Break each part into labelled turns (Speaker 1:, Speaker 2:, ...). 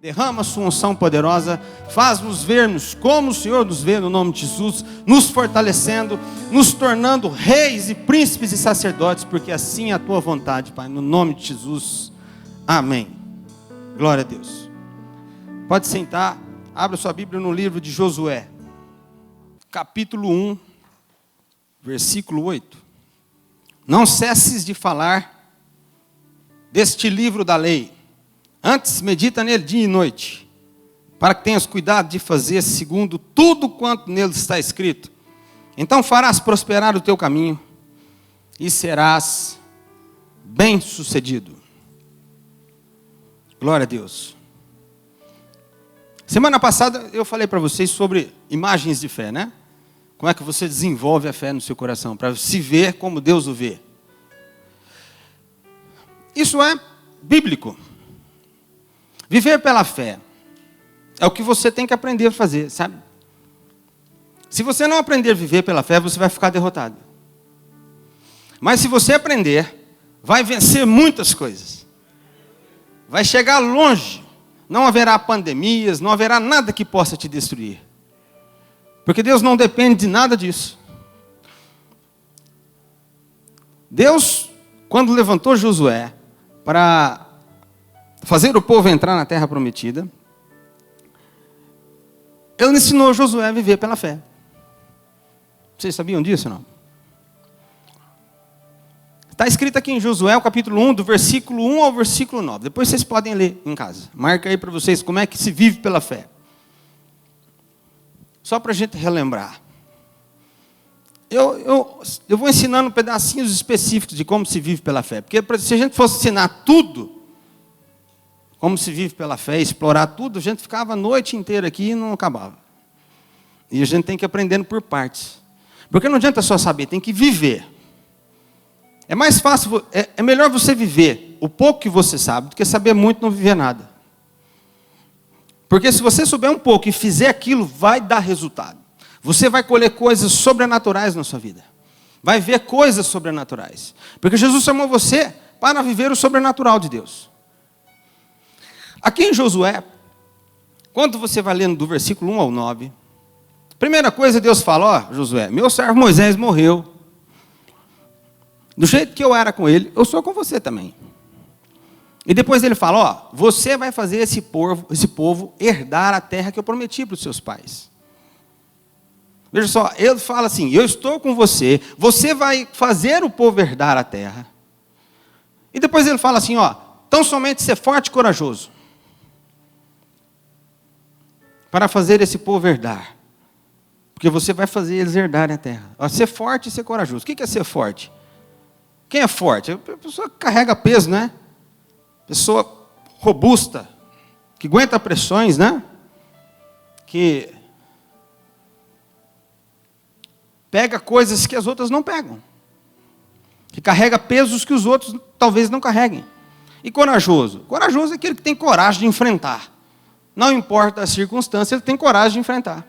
Speaker 1: Derrama a sua unção poderosa, faz-nos vermos como o Senhor nos vê no nome de Jesus, nos fortalecendo, nos tornando reis e príncipes e sacerdotes, porque assim é a tua vontade, Pai, no nome de Jesus. Amém. Glória a Deus. Pode sentar, abra sua Bíblia no livro de Josué, capítulo 1, versículo 8. Não cesses de falar deste livro da lei. Antes, medita nele dia e noite, para que tenhas cuidado de fazer segundo tudo quanto nele está escrito. Então farás prosperar o teu caminho e serás bem-sucedido. Glória a Deus. Semana passada eu falei para vocês sobre imagens de fé, né? Como é que você desenvolve a fé no seu coração, para se ver como Deus o vê. Isso é bíblico. Viver pela fé é o que você tem que aprender a fazer, sabe? Se você não aprender a viver pela fé, você vai ficar derrotado. Mas se você aprender, vai vencer muitas coisas. Vai chegar longe. Não haverá pandemias, não haverá nada que possa te destruir. Porque Deus não depende de nada disso. Deus, quando levantou Josué para fazer o povo entrar na terra prometida, ele ensinou Josué a viver pela fé. Vocês sabiam disso ou não? Está escrito aqui em Josué, o capítulo 1, do versículo 1 ao versículo 9. Depois vocês podem ler em casa. Marca aí para vocês como é que se vive pela fé. Só para a gente relembrar. Eu vou ensinando pedacinhos específicos de como se vive pela fé. Porque se a gente fosse ensinar tudo, como se vive pela fé, explorar tudo, a gente ficava a noite inteira aqui e não acabava. E a gente tem que ir aprendendo por partes. Porque não adianta só saber, tem que viver. É mais fácil, é melhor você viver o pouco que você sabe, do que saber muito e não viver nada. Porque se você souber um pouco e fizer aquilo, vai dar resultado. Você vai colher coisas sobrenaturais na sua vida. Vai ver coisas sobrenaturais. Porque Jesus chamou você para viver o sobrenatural de Deus. Aqui em Josué, quando você vai lendo do versículo 1 ao 9, primeira coisa Deus fala, ó, Josué, meu servo Moisés morreu. Do jeito que eu era com ele, eu sou com você também. E depois ele fala, ó, você vai fazer esse povo herdar a terra que eu prometi para os seus pais. Veja só, ele fala assim, eu estou com você, você vai fazer o povo herdar a terra. E depois ele fala assim, ó, tão somente ser forte e corajoso, para fazer esse povo herdar. Porque você vai fazer eles herdarem a terra. Ó, ser forte e ser corajoso. O que é ser forte? Quem é forte? A pessoa que carrega peso, né? Pessoa robusta, que aguenta pressões, né? Que pega coisas que as outras não pegam. Que carrega pesos que os outros talvez não carreguem. E corajoso? Corajoso é aquele que tem coragem de enfrentar. Não importa a circunstância, ele tem coragem de enfrentar.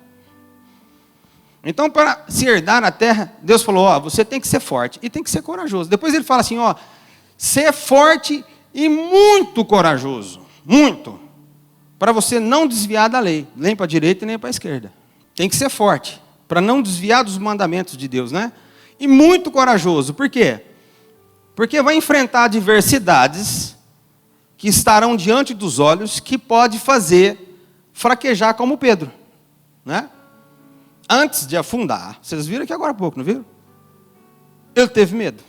Speaker 1: Então, para se herdar a terra, Deus falou, ó, você tem que ser forte e tem que ser corajoso. Depois ele fala assim, ó, ser forte e muito corajoso. Muito. Para você não desviar da lei, nem para a direita e nem para a esquerda. Tem que ser forte, para não desviar dos mandamentos de Deus, né? E muito corajoso. Por quê? Porque vai enfrentar adversidades que estarão diante dos olhos, que pode fazer fraquejar como Pedro, né? Antes de afundar, vocês viram aqui agora há pouco, não viram? Ele teve medo.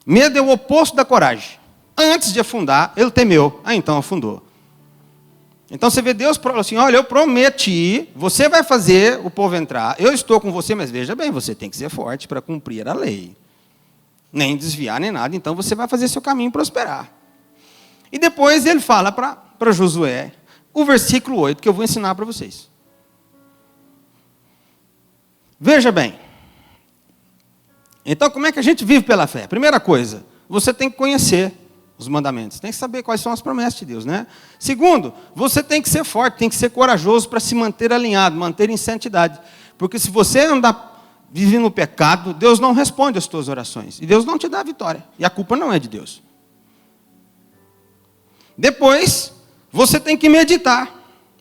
Speaker 1: Medo é o oposto da coragem. Antes de afundar, ele temeu, então afundou. Então você vê Deus falou assim, olha, eu prometi, você vai fazer o povo entrar, eu estou com você, mas veja bem, você tem que ser forte para cumprir a lei. Nem desviar, nem nada, então você vai fazer seu caminho prosperar. E depois ele fala para Josué, o versículo 8, que eu vou ensinar para vocês. Veja bem. Então, como é que a gente vive pela fé? Primeira coisa, você tem que conhecer os mandamentos. Tem que saber quais são as promessas de Deus, né? Segundo, você tem que ser forte, tem que ser corajoso para se manter alinhado, manter em santidade. Porque se você andar vivendo no pecado, Deus não responde às tuas orações. E Deus não te dá a vitória. E a culpa não é de Deus. Depois, você tem que meditar.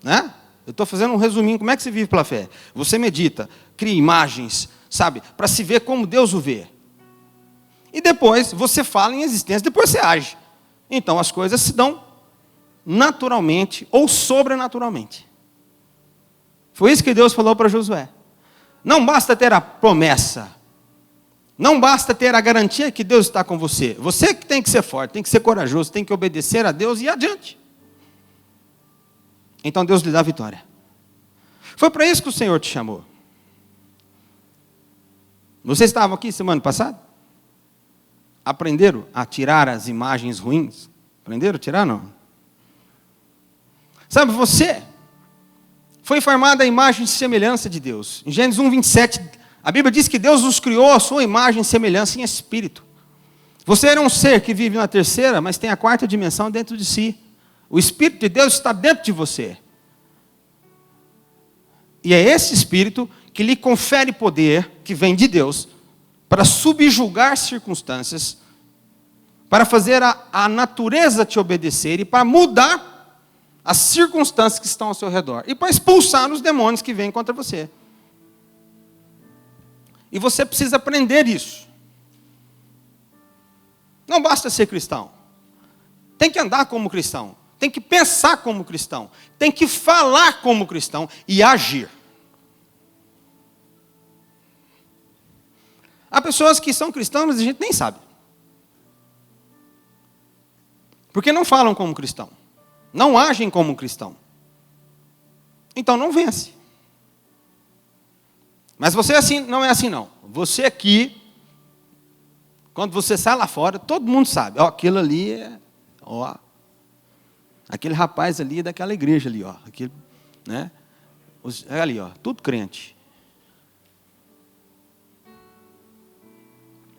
Speaker 1: né? Eu estou fazendo um resuminho, como é que se vive pela fé? Você medita, cria imagens, sabe? Para se ver como Deus o vê. E depois você fala em existência, depois você age. Então as coisas se dão naturalmente ou sobrenaturalmente. Foi isso que Deus falou para Josué. Não basta ter a promessa, não basta ter a garantia que Deus está com você. Você que tem que ser forte, tem que ser corajoso, tem que obedecer a Deus e ir adiante. Então Deus lhe dá a vitória. Foi para isso que o Senhor te chamou. Vocês estavam aqui semana passada? Aprenderam a tirar as imagens ruins? Aprenderam a tirar, não? Sabe, você foi formado à imagem e semelhança de Deus. Em Gênesis 1, 27, a Bíblia diz que Deus nos criou a sua imagem e semelhança em espírito. Você era um ser que vive na terceira, mas tem a quarta dimensão dentro de si. O Espírito de Deus está dentro de você. E é esse Espírito que lhe confere poder, que vem de Deus, para subjugar circunstâncias, para fazer a natureza te obedecer e para mudar as circunstâncias que estão ao seu redor. E para expulsar os demônios que vêm contra você. E você precisa aprender isso. Não basta ser cristão. Tem que andar como cristão. Tem que pensar como cristão. Tem que falar como cristão e agir. Há pessoas que são cristãs, mas a gente nem sabe. Porque não falam como cristão. Não agem como cristão. Então não vence. Mas você assim, não é assim não. Você aqui, quando você sai lá fora, todo mundo sabe. Ó, aquilo ali é... Ó, aquele rapaz ali é daquela igreja ali, ó. Aquele, né? É ali, ó. Tudo crente.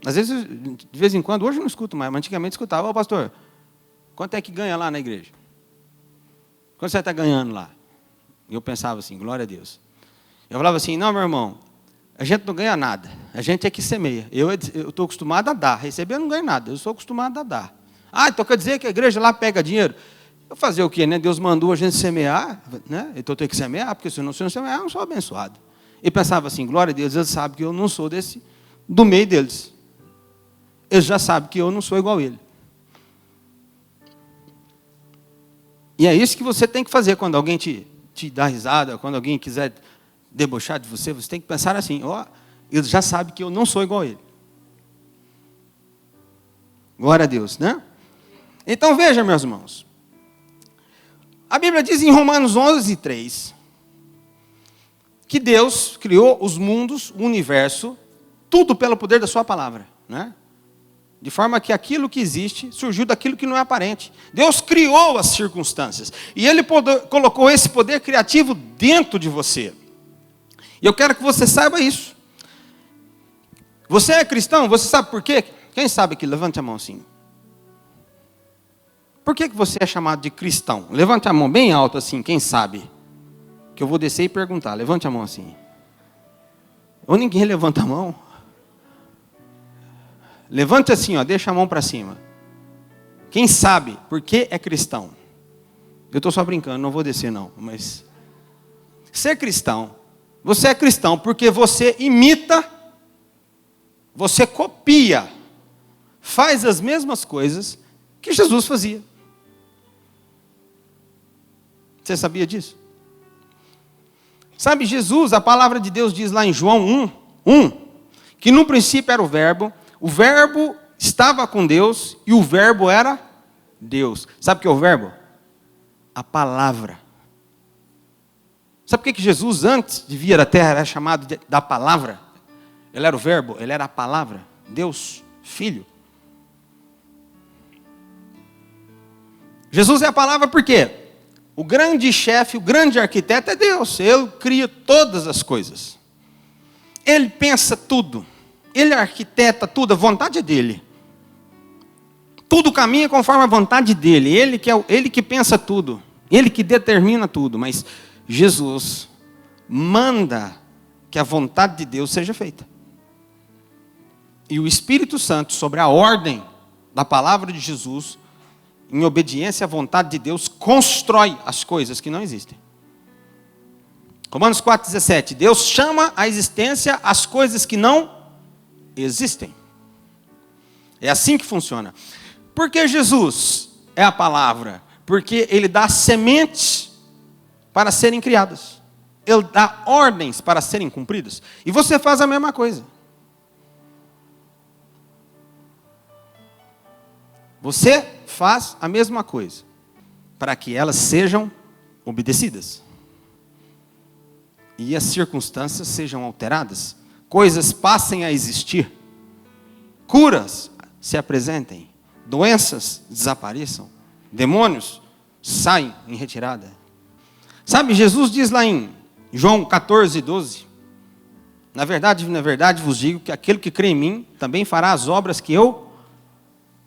Speaker 1: Às vezes, de vez em quando, hoje eu não escuto mais, mas antigamente escutava. Ó, pastor, quanto é que ganha lá na igreja? Quanto você está ganhando lá? E eu pensava assim, glória a Deus. Eu falava assim, não, meu irmão, a gente não ganha nada. A gente é que semeia. Eu estou acostumado a dar. Receber eu não ganho nada. Eu sou acostumado a dar. Ah, então quer dizer que a igreja lá pega dinheiro? Eu fazer o quê, né? Deus mandou a gente semear, né? Então eu tenho que semear, porque se eu não semear, eu não sou abençoado. E pensava assim, glória a Deus, eles sabem que eu não sou do meio deles. Eles já sabem que eu não sou igual a ele. E é isso que você tem que fazer quando alguém te dá risada, quando alguém quiser debochar de você, você tem que pensar assim, ó, ele já sabe que eu não sou igual a ele. Glória a Deus, né? Então veja, meus irmãos. A Bíblia diz em Romanos 11, 3, que Deus criou os mundos, o universo, tudo pelo poder da sua palavra, né? De forma que aquilo que existe surgiu daquilo que não é aparente. Deus criou as circunstâncias. E Ele colocou esse poder criativo dentro de você. E eu quero que você saiba isso. Você é cristão? Você sabe por quê? Quem sabe aqui? Levante a mão assim. Por que você é chamado de cristão? Levante a mão bem alto assim, quem sabe? Que eu vou descer e perguntar. Levante a mão assim. Ou ninguém levanta a mão? Levante assim, ó, deixa a mão para cima. Quem sabe por que é cristão? Eu estou só brincando, não vou descer não. Mas ser cristão, você é cristão porque você imita, você copia, faz as mesmas coisas que Jesus fazia. Você sabia disso? Sabe, Jesus, a palavra de Deus diz lá em João 1, que no princípio era o Verbo estava com Deus e o Verbo era Deus. Sabe o que é o Verbo? A palavra. Sabe por que Jesus, antes de vir à terra, era chamado da palavra? Ele era o Verbo, ele era a palavra. Deus, Filho. Jesus é a palavra por quê? O grande chefe, o grande arquiteto é Deus. Ele cria todas as coisas. Ele pensa tudo. Ele arquiteta tudo, a vontade é dele. Tudo caminha conforme a vontade dele. Ele que pensa tudo. Ele que determina tudo. Mas Jesus manda que a vontade de Deus seja feita. E o Espírito Santo, sobre a ordem da palavra de Jesus, em obediência à vontade de Deus, constrói as coisas que não existem. Romanos 4,17. Deus chama à existência as coisas que não existem. É assim que funciona. Por que Jesus é a palavra? Porque Ele dá sementes para serem criadas. Ele dá ordens para serem cumpridas. E você faz a mesma coisa. Você faz a mesma coisa para que elas sejam obedecidas. E as circunstâncias sejam alteradas. Coisas passem a existir. Curas se apresentem. Doenças desapareçam. Demônios saem em retirada. Sabe, Jesus diz lá em João 14:12. Na verdade, vos digo que aquele que crê em mim também fará as obras que eu,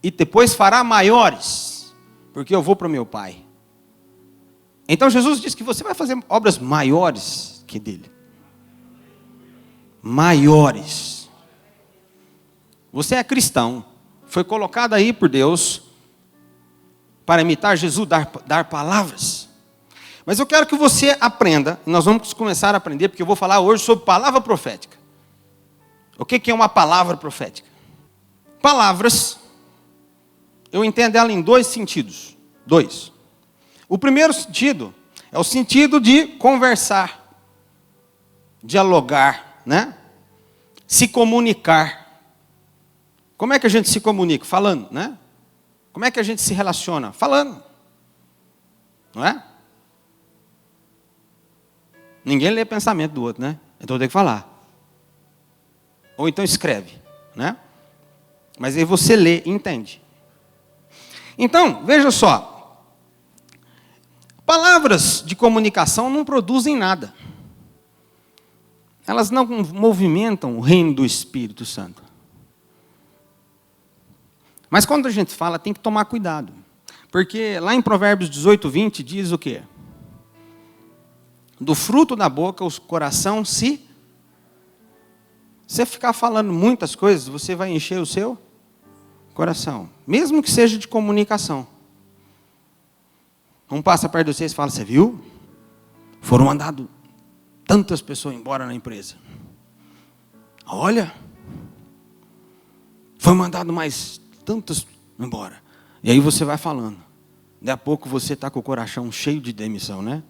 Speaker 1: e depois fará maiores, porque eu vou para o meu Pai. Então Jesus diz que você vai fazer obras maiores que dele. Maiores. Você é cristão, foi colocado aí por Deus para imitar Jesus, dar palavras. Mas eu quero que você aprenda, e nós vamos começar a aprender, porque eu vou falar hoje sobre palavra profética. O que é uma palavra profética? Palavras, eu entendo ela em dois sentidos. Dois. O primeiro sentido é o sentido de conversar, dialogar, né? Se comunicar. Como é que a gente se comunica? Falando, né? Como é que a gente se relaciona? Falando. Não é? Ninguém lê pensamento do outro, né? Então tem que falar. Ou então escreve, né? Mas aí você lê e entende. Então, veja só. Palavras de comunicação não produzem nada. Elas não movimentam o reino do Espírito Santo. Mas quando a gente fala, tem que tomar cuidado. Porque lá em Provérbios 18:20 diz o quê? Do fruto da boca o coração se... Você ficar falando muitas coisas, você vai encher o seu coração. Mesmo que seja de comunicação. Um passa perto de vocês e fala, você viu? Foram mandadas tantas pessoas embora na empresa. Olha. Foi mandado mais tantas embora. E aí você vai falando. Daí a pouco você está com o coração cheio de demissão, né?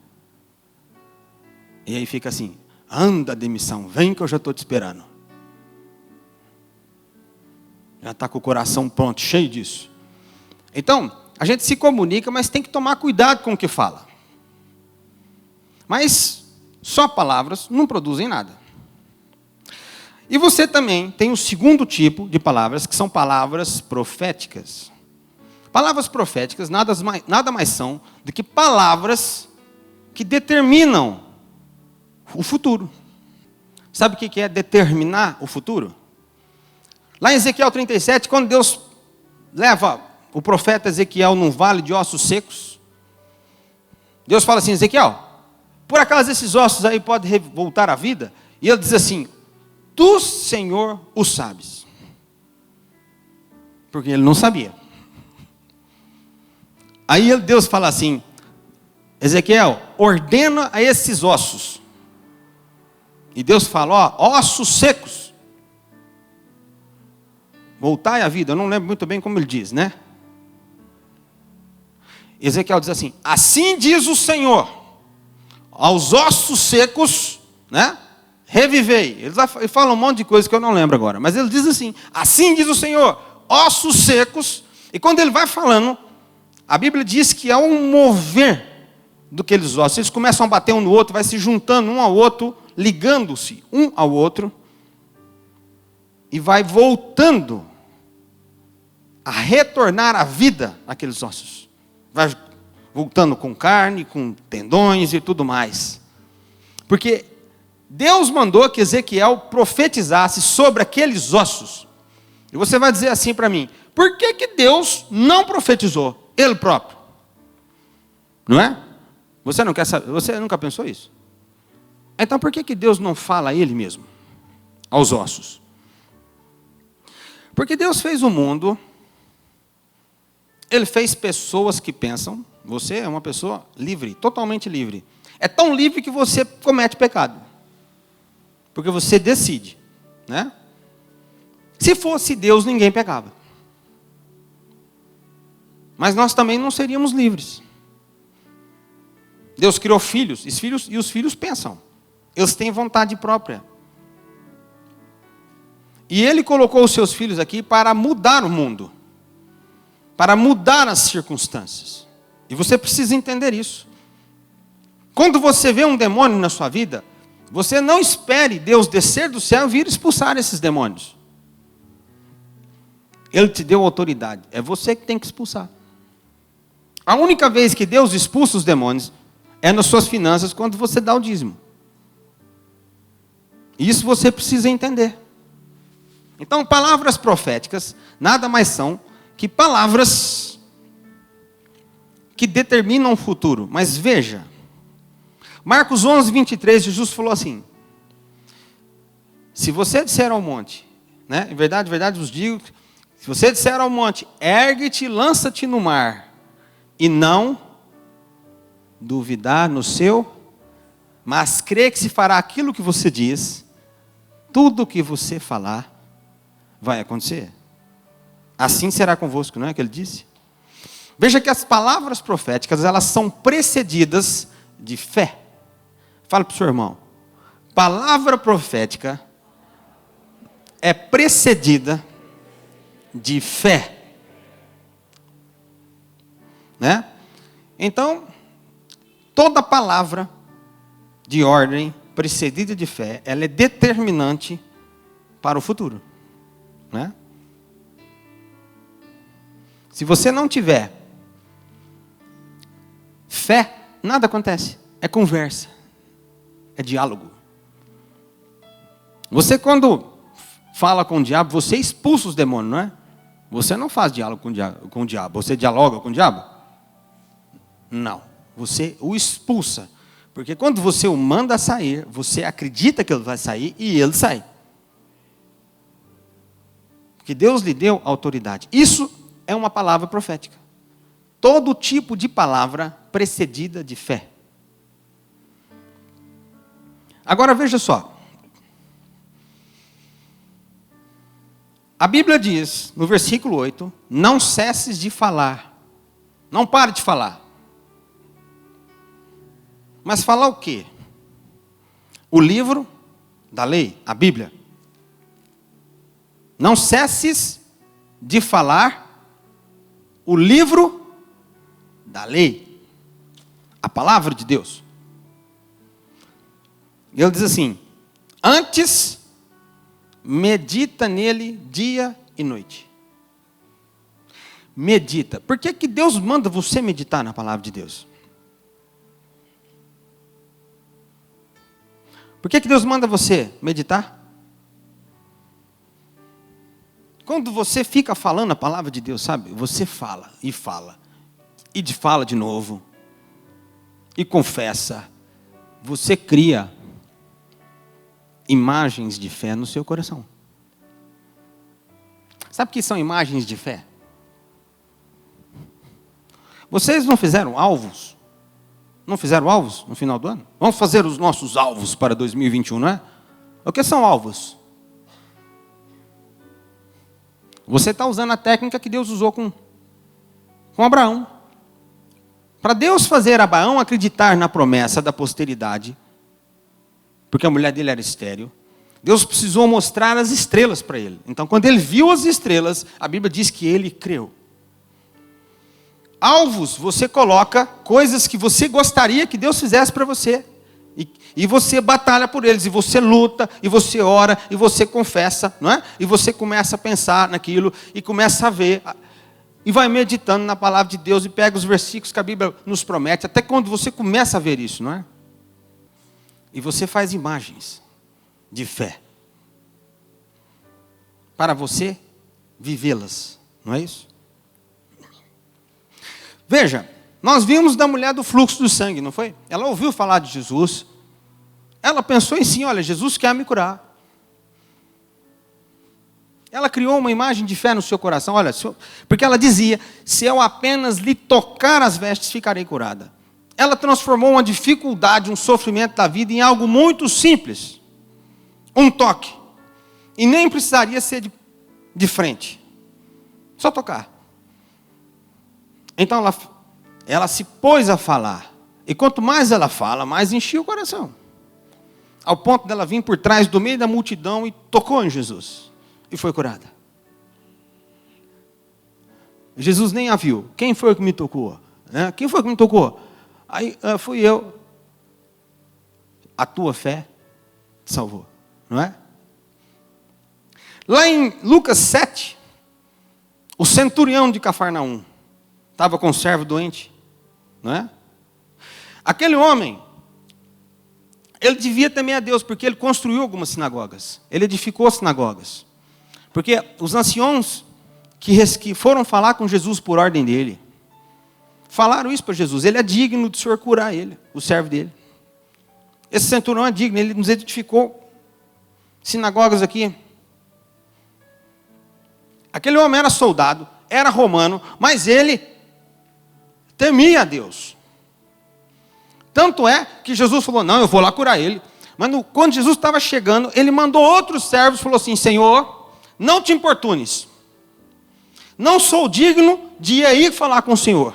Speaker 1: E aí fica assim, anda demissão, vem que eu já estou te esperando. Já está com o coração pronto, cheio disso. Então, a gente se comunica, mas tem que tomar cuidado com o que fala. Mas só palavras não produzem nada. E você também tem o segundo tipo de palavras, que são palavras proféticas. Palavras proféticas nada mais são do que palavras que determinam o futuro. Sabe o que é determinar o futuro? Lá em Ezequiel 37, quando Deus leva o profeta Ezequiel num vale de ossos secos, Deus fala assim, Ezequiel, por acaso esses ossos aí podem voltar à vida? E ele diz assim, tu, Senhor, o sabes. Porque ele não sabia. Aí Deus fala assim, Ezequiel, ordena a esses ossos. E Deus fala, ó, ossos secos. Voltai à vida, eu não lembro muito bem como ele diz, né? Ezequiel diz assim, assim diz o Senhor, aos ossos secos, né? Revivei. Ele fala um monte de coisa que eu não lembro agora, mas ele diz assim diz o Senhor, ossos secos, e quando ele vai falando, a Bíblia diz que há um mover daqueles ossos, eles começam a bater um no outro, vai se juntando um ao outro, ligando-se um ao outro, e vai voltando a retornar à vida aqueles ossos. Vai voltando com carne, com tendões e tudo mais. Porque Deus mandou que Ezequiel profetizasse sobre aqueles ossos. E você vai dizer assim para mim, por que Deus não profetizou? Ele próprio. Não é? Você não quer saber, você nunca pensou isso? Então por que Deus não fala a Ele mesmo? Aos ossos. Porque Deus fez o mundo, Ele fez pessoas que pensam, você é uma pessoa livre, totalmente livre. É tão livre que você comete pecado. Porque você decide, né? Se fosse Deus, ninguém pecava. Mas nós também não seríamos livres. Deus criou filhos, e os filhos pensam. Eles têm vontade própria. E Ele colocou os seus filhos aqui para mudar o mundo. Para mudar as circunstâncias. E você precisa entender isso. Quando você vê um demônio na sua vida, você não espere Deus descer do céu e vir expulsar esses demônios. Ele te deu autoridade. É você que tem que expulsar. A única vez que Deus expulsa os demônios é nas suas finanças, quando você dá o dízimo. Isso você precisa entender. Então, palavras proféticas nada mais são que palavras que determinam o futuro. Mas veja, Marcos 11, 23, Jesus falou assim: se você disser ao monte, né, em verdade vos digo, se você disser ao monte, ergue-te, lança-te no mar, e não duvidar no seu, mas crê que se fará aquilo que você diz, tudo o que você falar vai acontecer. Assim será convosco, não é que ele disse? Veja que as palavras proféticas, elas são precedidas de fé. Fala para o seu irmão. Palavra profética é precedida de fé. Né? Então, toda palavra de ordem precedida de fé, ela é determinante para o futuro. Né? Se você não tiver fé, nada acontece. É conversa. É diálogo. Você quando fala com o diabo, você expulsa os demônios, não é? Você não faz diálogo com o diabo. Você dialoga com o diabo? Não. Você o expulsa. Porque quando você o manda sair, você acredita que ele vai sair e ele sai. Porque Deus lhe deu autoridade. Isso é uma palavra profética. Todo tipo de palavra precedida de fé. Agora veja só. A Bíblia diz, no versículo 8, não cesses de falar. Não pare de falar. Mas falar o quê? O livro da lei, a Bíblia. Não cesses de falar o livro da lei. A palavra de Deus. Ele diz assim: antes medita nele dia e noite. Medita. Por que que Deus manda você meditar na palavra de Deus? Por que que Deus manda você meditar? Quando você fica falando a palavra de Deus, sabe? Você fala, e fala de novo, e confessa. Você cria imagens de fé no seu coração. Sabe o que são imagens de fé? Vocês não fizeram alvos? Não fizeram alvos no final do ano? Vamos fazer os nossos alvos para 2021, não é? O que são alvos? Você está usando a técnica que Deus usou com Abraão. Para Deus fazer Abraão acreditar na promessa da posteridade, porque a mulher dele era estéril, Deus precisou mostrar as estrelas para ele. Então, quando ele viu as estrelas, a Bíblia diz que ele creu. Alvos, você coloca coisas que você gostaria que Deus fizesse para você. E você batalha por eles, e você luta, e você ora, e você confessa, não é? E você começa a pensar naquilo, e começa a ver, e vai meditando na palavra de Deus, e pega os versículos que a Bíblia nos promete, até quando você começa a ver isso, não é? E você faz imagens de fé, para você vivê-las, não é isso? Veja, nós vimos da mulher do fluxo do sangue, não foi? Ela ouviu falar de Jesus, ela pensou em si, olha, Jesus quer me curar. Ela criou uma imagem de fé no seu coração, olha, porque ela dizia, se eu apenas lhe tocar as vestes, ficarei curada. ela transformou uma dificuldade, um sofrimento da vida em algo muito simples. Um toque. E nem precisaria ser de frente. Só tocar. Então ela se pôs a falar. E quanto mais ela fala, mais enchia o coração. Ao ponto dela vir por trás, do meio da multidão, e tocou em Jesus. E foi curada. Jesus nem a viu. Quem foi que me tocou? Quem foi que me tocou? Aí, fui eu. A tua fé te salvou. Não é? Lá em Lucas 7, o centurião de Cafarnaum estava com um servo doente. Não é? Aquele homem, ele devia temer a Deus, porque ele construiu algumas sinagogas. Ele edificou sinagogas. Porque os anciãos que foram falar com Jesus por ordem dele, falaram isso para Jesus. Ele é digno do Senhor curar ele, o servo dele. Esse centurião é digno, ele nos edificou sinagogas aqui. Aquele homem era soldado, era romano, mas ele temia a Deus. Tanto é que Jesus falou, não, eu vou lá curar ele. Mas quando Jesus estava chegando, ele mandou outros servos e falou assim, Senhor, não te importunes. Não sou digno de ir aí falar com o Senhor.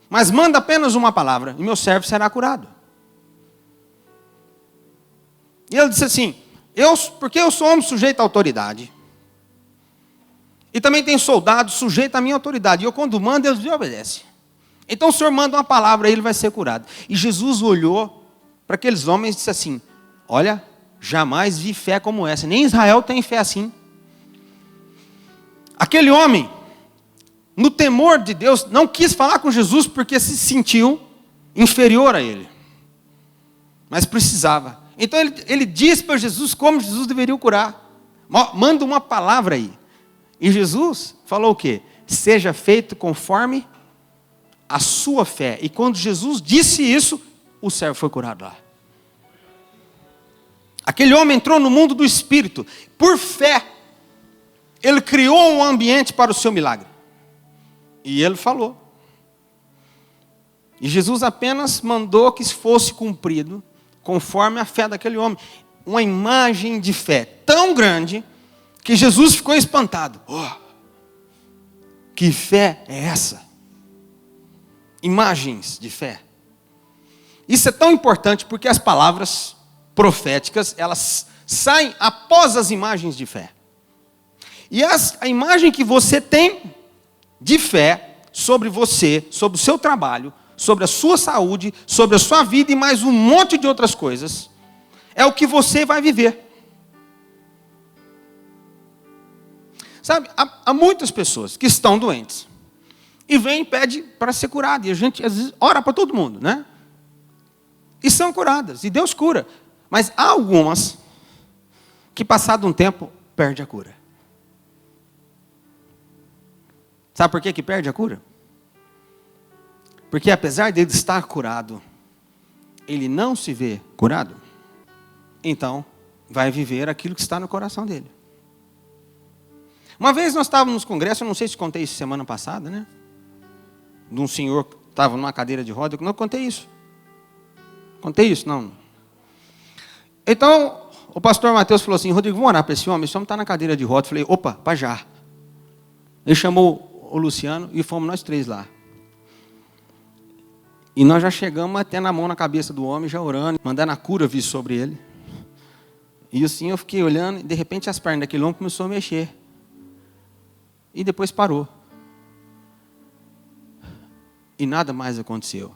Speaker 1: Mas manda apenas uma palavra, e meu servo será curado. E ele disse assim, porque eu sou homem sujeito à autoridade. E também tem soldado sujeito à minha autoridade. E eu quando mando, eles me obedecem. Então o Senhor manda uma palavra e ele vai ser curado. E Jesus olhou para aqueles homens e disse assim, olha, jamais vi fé como essa. Nem Israel tem fé assim. Aquele homem, no temor de Deus, não quis falar com Jesus porque se sentiu inferior a ele. Mas precisava. Então ele disse para Jesus como Jesus deveria o curar. Manda uma palavra aí. E Jesus falou o quê? Seja feito conforme a sua fé. E quando Jesus disse isso, o servo foi curado lá. Aquele homem entrou no mundo do Espírito. Por fé, ele criou um ambiente para o seu milagre. E ele falou. E Jesus apenas mandou que fosse cumprido conforme a fé daquele homem. Uma imagem de fé tão grande que Jesus ficou espantado. Oh, que fé é essa? Imagens de fé. Isso é tão importante porque as palavras proféticas, elas saem após as imagens de fé. E a imagem que você tem de fé sobre você, sobre o seu trabalho, sobre a sua saúde, sobre a sua vida e mais um monte de outras coisas, é o que você vai viver. Sabe, há muitas pessoas que estão doentes e vêm e pedem para ser curado. E a gente, às vezes, ora para todo mundo, né? E são curadas, e Deus cura. Mas há algumas que, passado um tempo, perdem a cura. Sabe por que perde a cura? Porque apesar dele estar curado, ele não se vê curado. Então, vai viver aquilo que está no coração dele. Uma vez nós estávamos no congresso, eu não sei se contei isso semana passada, né? De um senhor que estava numa cadeira de roda. Eu não contei isso. Contei isso? Não. Então, o pastor Mateus falou assim, Rodrigo, vamos orar para esse homem está na cadeira de roda. Eu falei, opa, para já. Ele chamou o Luciano e fomos nós três lá. E nós já chegamos até na mão na cabeça do homem, já orando, mandando a cura vir sobre ele. E assim eu fiquei olhando, e de repente as pernas daquele homem começou a mexer. E depois parou. E nada mais aconteceu.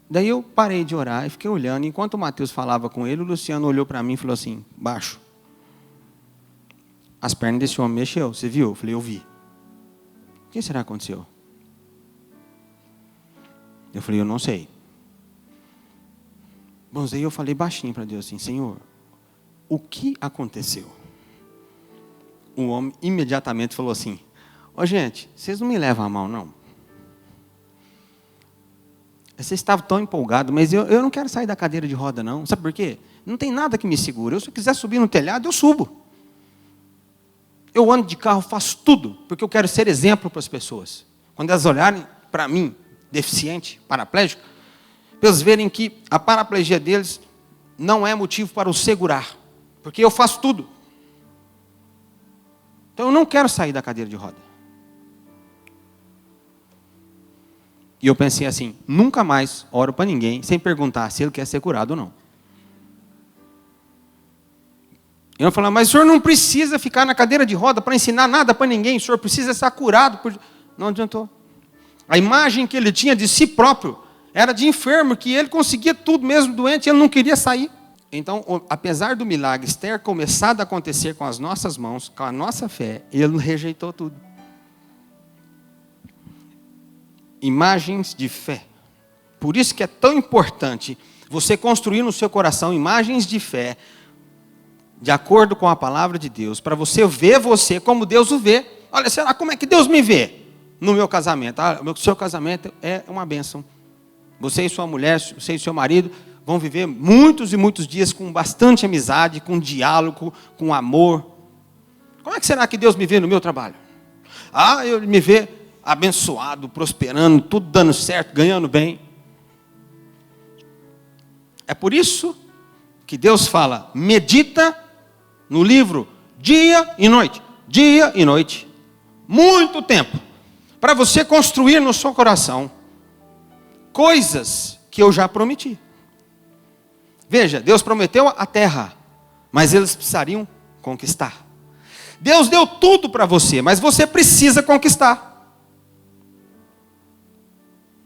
Speaker 1: Daí eu parei de orar e fiquei olhando. Enquanto o Mateus falava com ele, o Luciano olhou para mim e falou assim, baixo. As pernas desse homem mexeu, você viu? Eu falei, eu vi. O que será que aconteceu? Eu falei, eu não sei. Bom, daí eu falei baixinho para Deus assim, Senhor, o que aconteceu? O homem imediatamente falou assim, gente, vocês não me levam a mal, não. Vocês estavam tão empolgados, mas eu não quero sair da cadeira de roda, não. Sabe por quê? Não tem nada que me segure. Se eu quiser subir no telhado, eu subo. Eu ando de carro, faço tudo, porque eu quero ser exemplo para as pessoas. Quando elas olharem para mim, deficiente, paraplégico, para eles verem que a paraplegia deles não é motivo para os segurar, porque eu faço tudo. Então eu não quero sair da cadeira de roda. E eu pensei assim, nunca mais oro para ninguém sem perguntar se ele quer ser curado ou não. Eu não falava, mas o senhor não precisa ficar na cadeira de roda para ensinar nada para ninguém, o senhor precisa ser curado. Não adiantou. A imagem que ele tinha de si próprio era de enfermo, que ele conseguia tudo mesmo doente, ele não queria sair. Então, apesar do milagre ter começado a acontecer com as nossas mãos, com a nossa fé, ele rejeitou tudo. Imagens de fé. Por isso que é tão importante você construir no seu coração imagens de fé, de acordo com a palavra de Deus, para você ver você como Deus o vê. Olha, será como é que Deus me vê no meu casamento? O seu casamento é uma bênção. Você e sua mulher, você e seu marido vão viver muitos e muitos dias com bastante amizade, com diálogo, com amor. Como é que será que Deus me vê no meu trabalho? Ele me vê abençoado, prosperando, tudo dando certo, ganhando bem. É por isso que Deus fala, medita no livro dia e noite, muito tempo, para você construir no seu coração coisas que eu já prometi. Veja, Deus prometeu a terra, mas eles precisariam conquistar. Deus deu tudo para você, mas você precisa conquistar.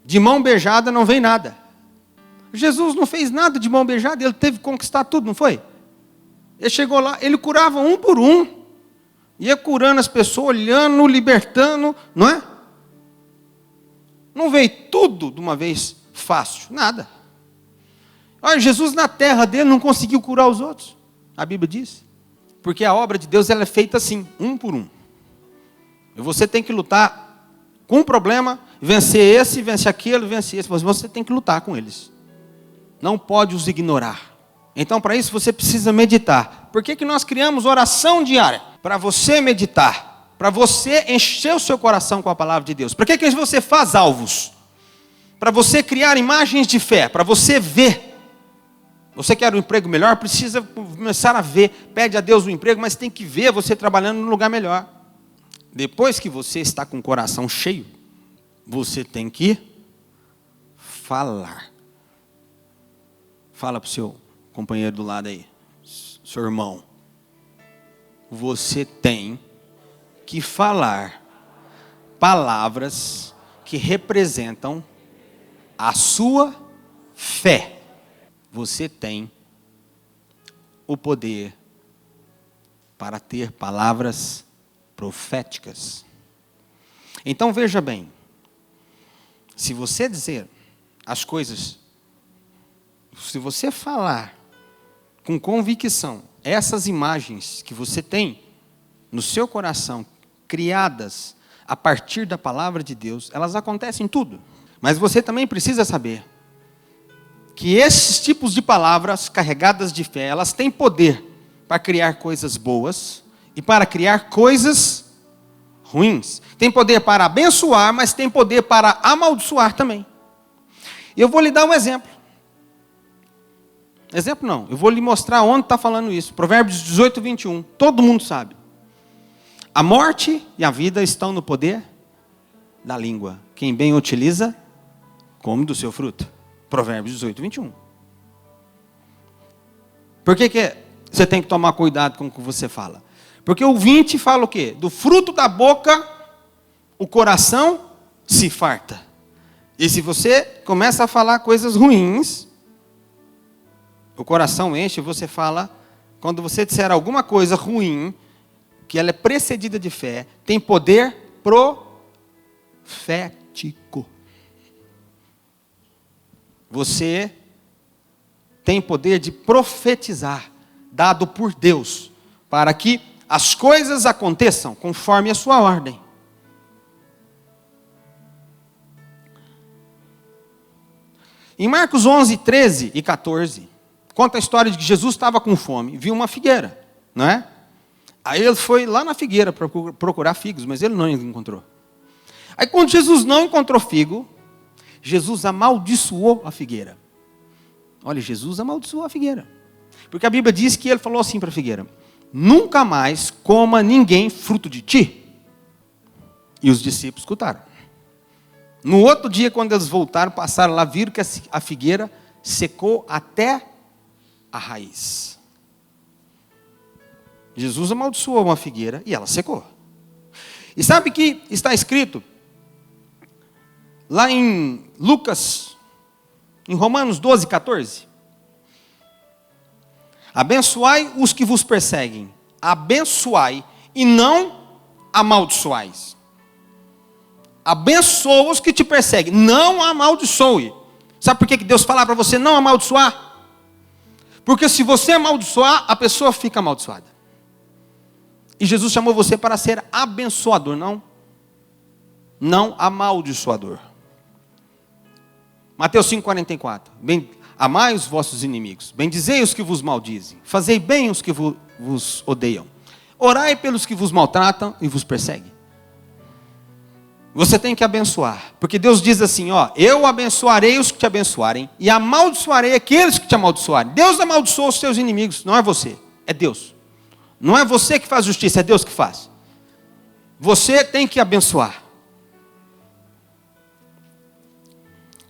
Speaker 1: De mão beijada não vem nada. Jesus não fez nada de mão beijada, ele teve que conquistar tudo, não foi? Ele chegou lá, ele curava um por um, ia curando as pessoas, olhando, libertando, não é? Não veio tudo de uma vez fácil, nada. Olha, Jesus na terra dele não conseguiu curar os outros, a Bíblia diz. Porque a obra de Deus ela é feita assim, um por um. E você tem que lutar com um problema, vencer esse, vencer aquele, vencer esse, mas você tem que lutar com eles. Não pode os ignorar. Então, para isso, você precisa meditar. Por que nós criamos oração diária? Para você meditar. Para você encher o seu coração com a palavra de Deus. Para que você faz alvos? Para você criar imagens de fé. Para você ver. Você quer um emprego melhor? Precisa começar a ver. Pede a Deus um emprego, mas tem que ver você trabalhando num lugar melhor. Depois que você está com o coração cheio, você tem que falar. Fala para o seu companheiro do lado aí, seu irmão. Você tem que falar palavras que representam a sua fé. Você tem o poder para ter palavras proféticas. Então veja bem, se você dizer as coisas, se você falar com convicção, essas imagens que você tem no seu coração, criadas a partir da palavra de Deus, elas acontecem em tudo. Mas você também precisa saber que esses tipos de palavras carregadas de fé, elas têm poder para criar coisas boas e para criar coisas ruins. Tem poder para abençoar, mas tem poder para amaldiçoar também. Eu vou lhe dar um exemplo. Exemplo não, eu vou lhe mostrar onde está falando isso. Provérbios 18, 21. Todo mundo sabe. A morte e a vida estão no poder da língua. Quem bem utiliza, come do seu fruto. Provérbios 18, 21. Por que você tem que tomar cuidado com o que você fala? Porque o 20 fala o quê? Do fruto da boca, o coração se farta. E se você começa a falar coisas ruins, o coração enche e você fala, quando você disser alguma coisa ruim, que ela é precedida de fé, tem poder profético. Você tem poder de profetizar, dado por Deus, para que as coisas aconteçam conforme a sua ordem. Em Marcos 11, 13 e 14, conta a história de que Jesus estava com fome, viu uma figueira, não é? Aí ele foi lá na figueira para procurar figos, mas ele não encontrou. Aí quando Jesus não encontrou figo, Jesus amaldiçoou a figueira. Olha, Jesus amaldiçoou a figueira. Porque a Bíblia diz que ele falou assim para a figueira: nunca mais coma ninguém fruto de ti. E os discípulos escutaram. No outro dia, quando eles voltaram, passaram lá, viram que a figueira secou até a raiz. Jesus amaldiçoou uma figueira e ela secou. E sabe que está escrito lá em Lucas, em Romanos 12, 14? Abençoai os que vos perseguem, abençoai e não amaldiçoais. Abençoa os que te perseguem, não amaldiçoe. Sabe por que Deus fala para você não amaldiçoar? Porque se você amaldiçoar, a pessoa fica amaldiçoada. E Jesus chamou você para ser abençoador, não amaldiçoador. Mateus 5,44. Amai os vossos inimigos, bendizei os que vos maldizem, fazei bem os que vos odeiam, orai pelos que vos maltratam e vos perseguem. Você tem que abençoar, porque Deus diz assim, eu abençoarei os que te abençoarem, e amaldiçoarei aqueles que te amaldiçoarem. Deus amaldiçoa os seus inimigos, não é você, é Deus. Não é você que faz justiça, é Deus que faz. Você tem que abençoar.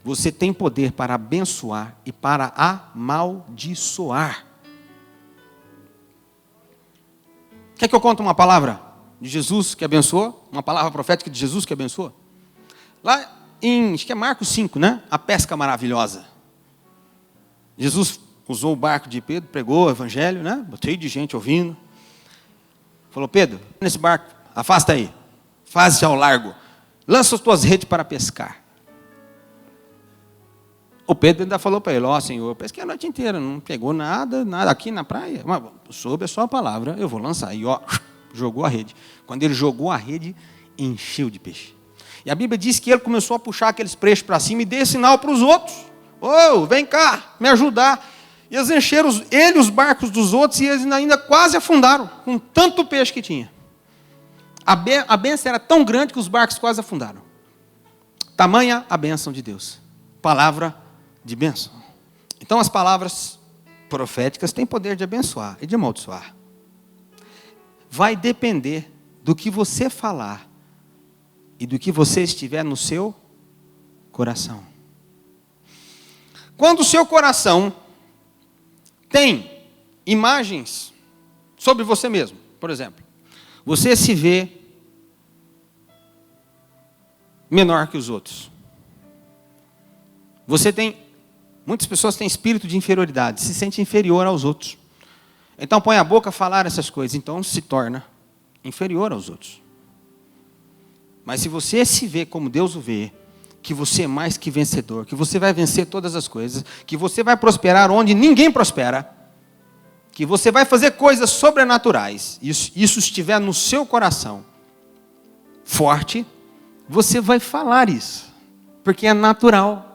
Speaker 1: Você tem poder para abençoar e para amaldiçoar. Quer que eu conte uma palavra de Jesus que abençoou? Uma palavra profética de Jesus que abençoou? Lá em, acho que é Marcos 5, né? A pesca maravilhosa. Jesus usou o barco de Pedro, pregou o evangelho, né? Cheio de gente ouvindo. Falou: Pedro, nesse barco, afasta aí. Faze-se ao largo. Lança as tuas redes para pescar. O Pedro ainda falou para ele: Senhor, eu pesquei a noite inteira, não pegou nada aqui na praia. Mas sob a sua palavra, eu vou lançar. E jogou a rede. Quando ele jogou a rede, encheu de peixe. E a Bíblia diz que ele começou a puxar aqueles peixes para cima e deu sinal para os outros. Vem cá, me ajudar. E eles encheram os barcos dos outros e eles ainda quase afundaram, com tanto peixe que tinha. A bênção era tão grande que os barcos quase afundaram. Tamanha a bênção de Deus. Palavra de bênção. Então as palavras proféticas têm poder de abençoar e de amaldiçoar. Vai depender do que você falar e do que você estiver no seu coração. Quando o seu coração tem imagens sobre você mesmo, por exemplo, você se vê menor que os outros. Muitas pessoas têm espírito de inferioridade, se sente inferior aos outros. Então põe a boca a falar essas coisas, então se torna inferior aos outros. Mas se você se vê como Deus o vê, que você é mais que vencedor, que você vai vencer todas as coisas, que você vai prosperar onde ninguém prospera, que você vai fazer coisas sobrenaturais, isso estiver no seu coração forte, você vai falar isso, porque é natural.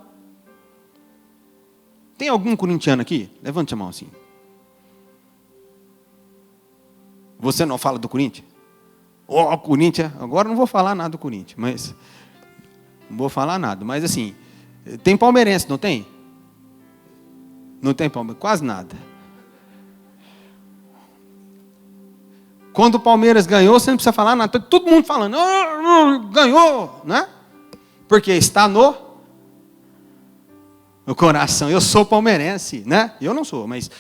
Speaker 1: Tem algum corintiano aqui? Levante a mão assim. Você não fala do Corinthians? Corinthians, agora não vou falar nada do Corinthians, mas não vou falar nada, mas assim, tem palmeirense, não tem? Não tem palmeirense, quase nada. Quando o Palmeiras ganhou, você não precisa falar nada, todo mundo falando, ganhou, né? Porque está no coração. Eu sou palmeirense, né? Eu não sou, mas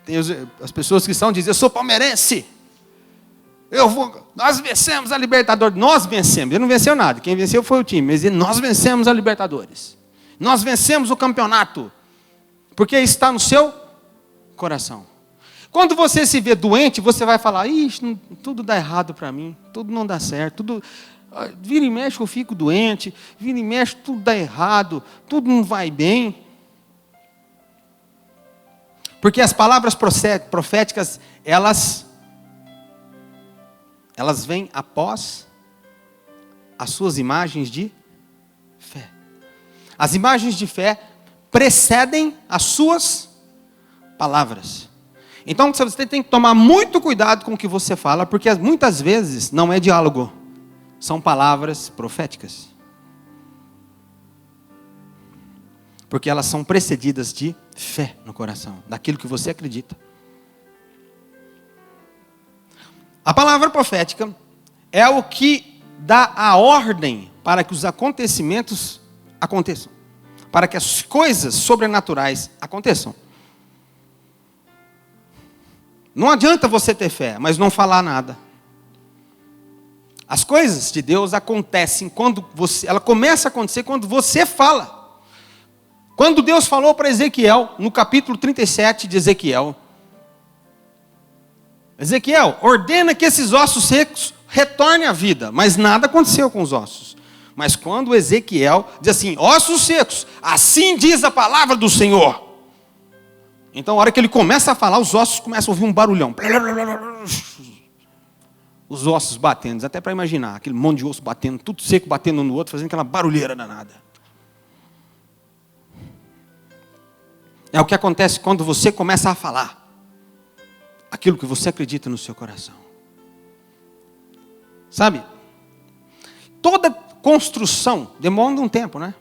Speaker 1: tem as pessoas que são dizem, eu sou palmeirense. Nós vencemos a Libertadores. Nós vencemos. Ele não venceu nada. Quem venceu foi o time. Mas nós vencemos a Libertadores. Nós vencemos o campeonato. Porque está no seu coração. Quando você se vê doente, você vai falar, tudo dá errado para mim. Tudo não dá certo. Vira e mexe eu fico doente. Vira e mexe tudo dá errado. Tudo não vai bem. Porque as palavras proféticas, elas vêm após as suas imagens de fé. As imagens de fé precedem as suas palavras. Então você tem que tomar muito cuidado com o que você fala, porque muitas vezes não é diálogo, são palavras proféticas. Porque elas são precedidas de fé no coração, daquilo que você acredita. A palavra profética é o que dá a ordem para que os acontecimentos aconteçam, para que as coisas sobrenaturais aconteçam. Não adianta você ter fé, mas não falar nada. As coisas de Deus acontecem quando ela começa a acontecer quando você fala. Quando Deus falou para Ezequiel, no capítulo 37 de Ezequiel, ordena que esses ossos secos retornem à vida, mas nada aconteceu com os ossos. Mas quando Ezequiel diz assim, ossos secos, assim diz a palavra do Senhor. Então, a hora que ele começa a falar, os ossos começam a ouvir um barulhão. Os ossos batendo, até para imaginar, aquele monte de osso batendo, tudo seco batendo um no outro, fazendo aquela barulheira danada. É o que acontece quando você começa a falar aquilo que você acredita no seu coração. Sabe? Toda construção demanda um tempo, né?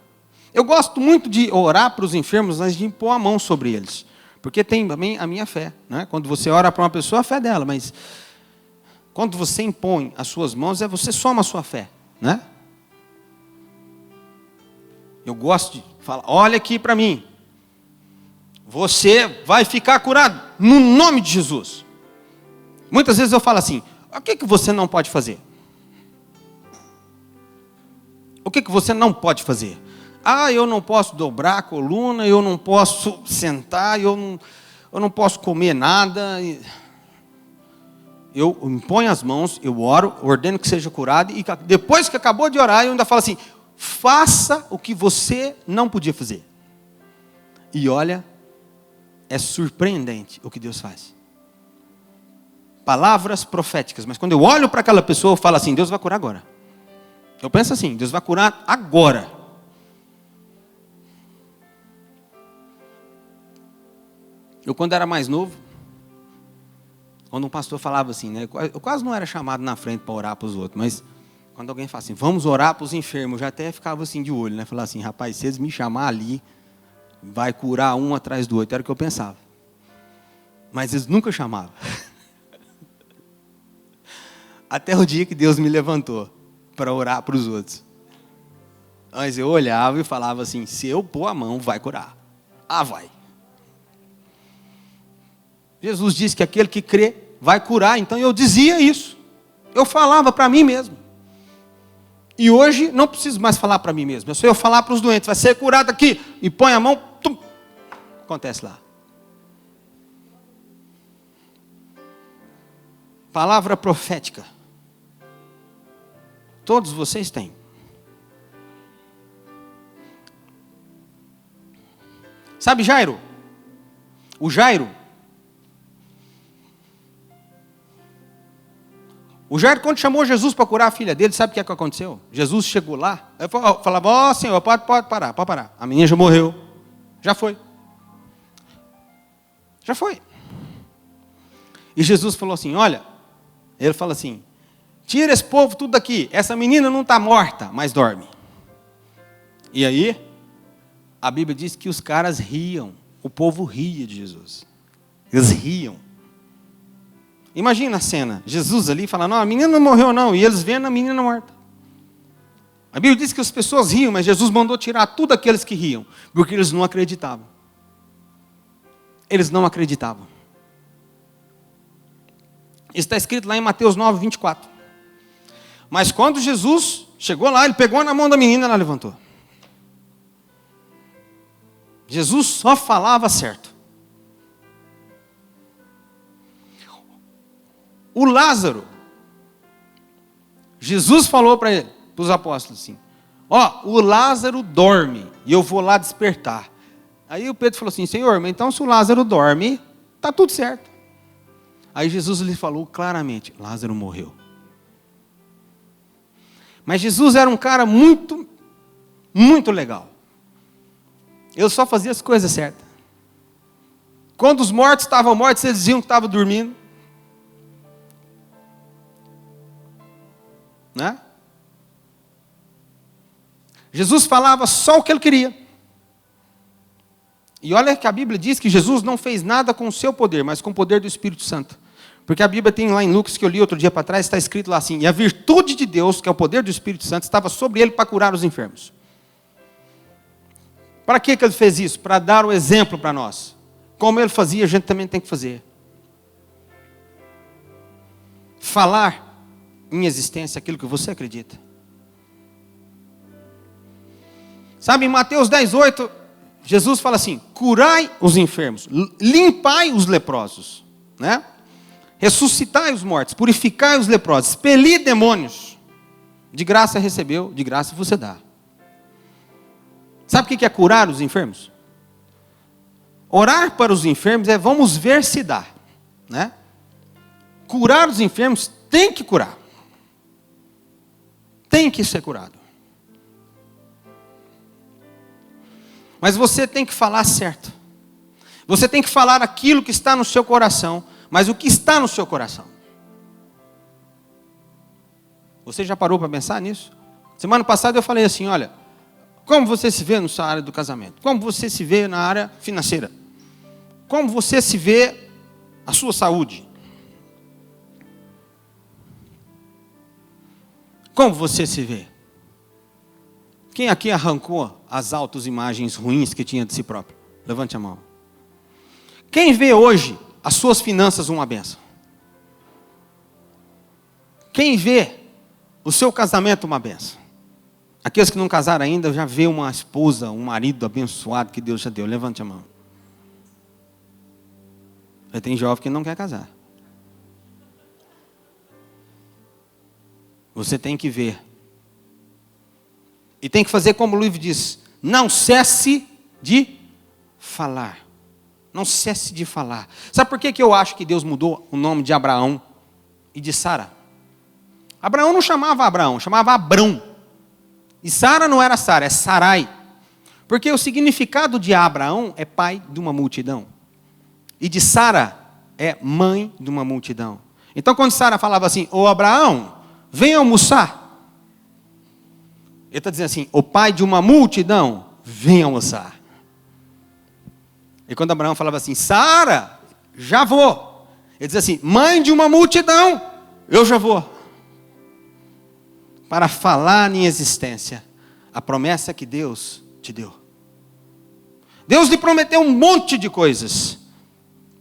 Speaker 1: Eu gosto muito de orar para os enfermos antes de impor a mão sobre eles. Porque tem também a minha fé, né? Quando você ora para uma pessoa, a fé dela, mas quando você impõe as suas mãos, você soma a sua fé, né? Eu gosto de falar, olha aqui para mim. Você vai ficar curado no nome de Jesus. Muitas vezes eu falo assim, o que você não pode fazer? O que você não pode fazer? Ah, eu não posso dobrar a coluna, eu não posso sentar, eu não posso comer nada. Eu imponho as mãos, eu oro, ordeno que seja curado, e depois que acabou de orar, eu ainda falo assim, faça o que você não podia fazer. E olha, é surpreendente o que Deus faz. Palavras proféticas, mas quando eu olho para aquela pessoa, eu falo assim, Deus vai curar agora. Eu penso assim, Deus vai curar agora. Eu quando era mais novo, quando um pastor falava assim, né, eu quase não era chamado na frente para orar para os outros, mas quando alguém fala assim, vamos orar para os enfermos, eu já até ficava assim de olho, né, falar assim, rapaz, se eles me chamar ali, vai curar um atrás do outro, era o que eu pensava. Mas eles nunca chamavam. Até o dia que Deus me levantou para orar para os outros. Mas eu olhava e falava assim, se eu pôr a mão, vai curar. Ah, vai. Jesus disse que aquele que crê vai curar, então eu dizia isso. Eu falava para mim mesmo. E hoje não preciso mais falar para mim mesmo. É só eu falar para os doentes, vai ser curado aqui, e põe a mão, tum, acontece lá. Palavra profética. Todos vocês têm. Sabe Jairo? O Jairo, quando chamou Jesus para curar a filha dele, sabe o que é que aconteceu? Jesus chegou lá, falava, ó Senhor, pode parar. A menina já morreu, já foi. E Jesus falou assim, olha, ele fala assim, tira esse povo tudo daqui, essa menina não está morta, mas dorme. E aí, a Bíblia diz que os caras riam, o povo ria de Jesus. Eles riam. Imagina a cena, Jesus ali falando, não, a menina não morreu não, e eles vendo a menina morta. A Bíblia diz que as pessoas riam, mas Jesus mandou tirar tudo aqueles que riam, porque eles não acreditavam. Eles não acreditavam. Isso está escrito lá em Mateus 9, 24. Mas quando Jesus chegou lá, ele pegou na mão da menina e ela levantou. Jesus só falava certo. O Lázaro, Jesus falou para ele, para os apóstolos assim, ó, o Lázaro dorme e eu vou lá despertar. Aí o Pedro falou assim, Senhor, mas então se o Lázaro dorme, está tudo certo. Aí Jesus lhe falou claramente, Lázaro morreu. Mas Jesus era um cara muito, muito legal. Ele só fazia as coisas certas. Quando os mortos estavam mortos, eles diziam que estavam dormindo. Né? Jesus falava só o que ele queria. E olha que a Bíblia diz que Jesus não fez nada com o seu poder, mas com o poder do Espírito Santo. Porque a Bíblia tem lá em Lucas, que eu li outro dia para trás, está escrito lá assim: e a virtude de Deus, que é o poder do Espírito Santo, estava sobre ele para curar os enfermos. Para que ele fez isso? Para dar o exemplo para nós. Como ele fazia, a gente também tem que fazer. Falar em existência aquilo que você acredita. Sabe, em Mateus 10:8, Jesus fala assim: curai os enfermos, limpai os leprosos, né? Ressuscitai os mortos, purificai os leprosos, expeli demônios. De graça recebeu, de graça você dá. Sabe o que é curar os enfermos? Orar para os enfermos é vamos ver se dá, né? Curar os enfermos tem que curar. Tem que ser curado. Mas você tem que falar certo. Você tem que falar aquilo que está no seu coração. Mas o que está no seu coração? Você já parou para pensar nisso? Semana passada eu falei assim, olha, como você se vê na sua área do casamento? Como você se vê na área financeira? Como você se vê a sua saúde? Como você se vê? Quem aqui arrancou as autoimagens ruins que tinha de si próprio? Levante a mão. Quem vê hoje as suas finanças uma bênção? Quem vê o seu casamento uma bênção? Aqueles que não casaram ainda já vê uma esposa, um marido abençoado que Deus já deu. Levante a mão. Já tem jovem que não quer casar. Você tem que ver. E tem que fazer como o livro diz: não cesse de falar. Não cesse de falar. Sabe por que eu acho que Deus mudou o nome de Abraão e de Sara? Abraão não chamava Abraão, chamava Abrão. E Sara não era Sara, é Sarai. Porque o significado de Abraão é pai de uma multidão. E de Sara é mãe de uma multidão. Então quando Sara falava assim: ô Abraão, vem almoçar. Ele está dizendo assim: o pai de uma multidão, vem almoçar. E quando Abraão falava assim: Sara, já vou. Ele dizia assim: mãe de uma multidão, eu já vou. Para falar em existência a promessa que Deus te deu. Deus lhe prometeu um monte de coisas.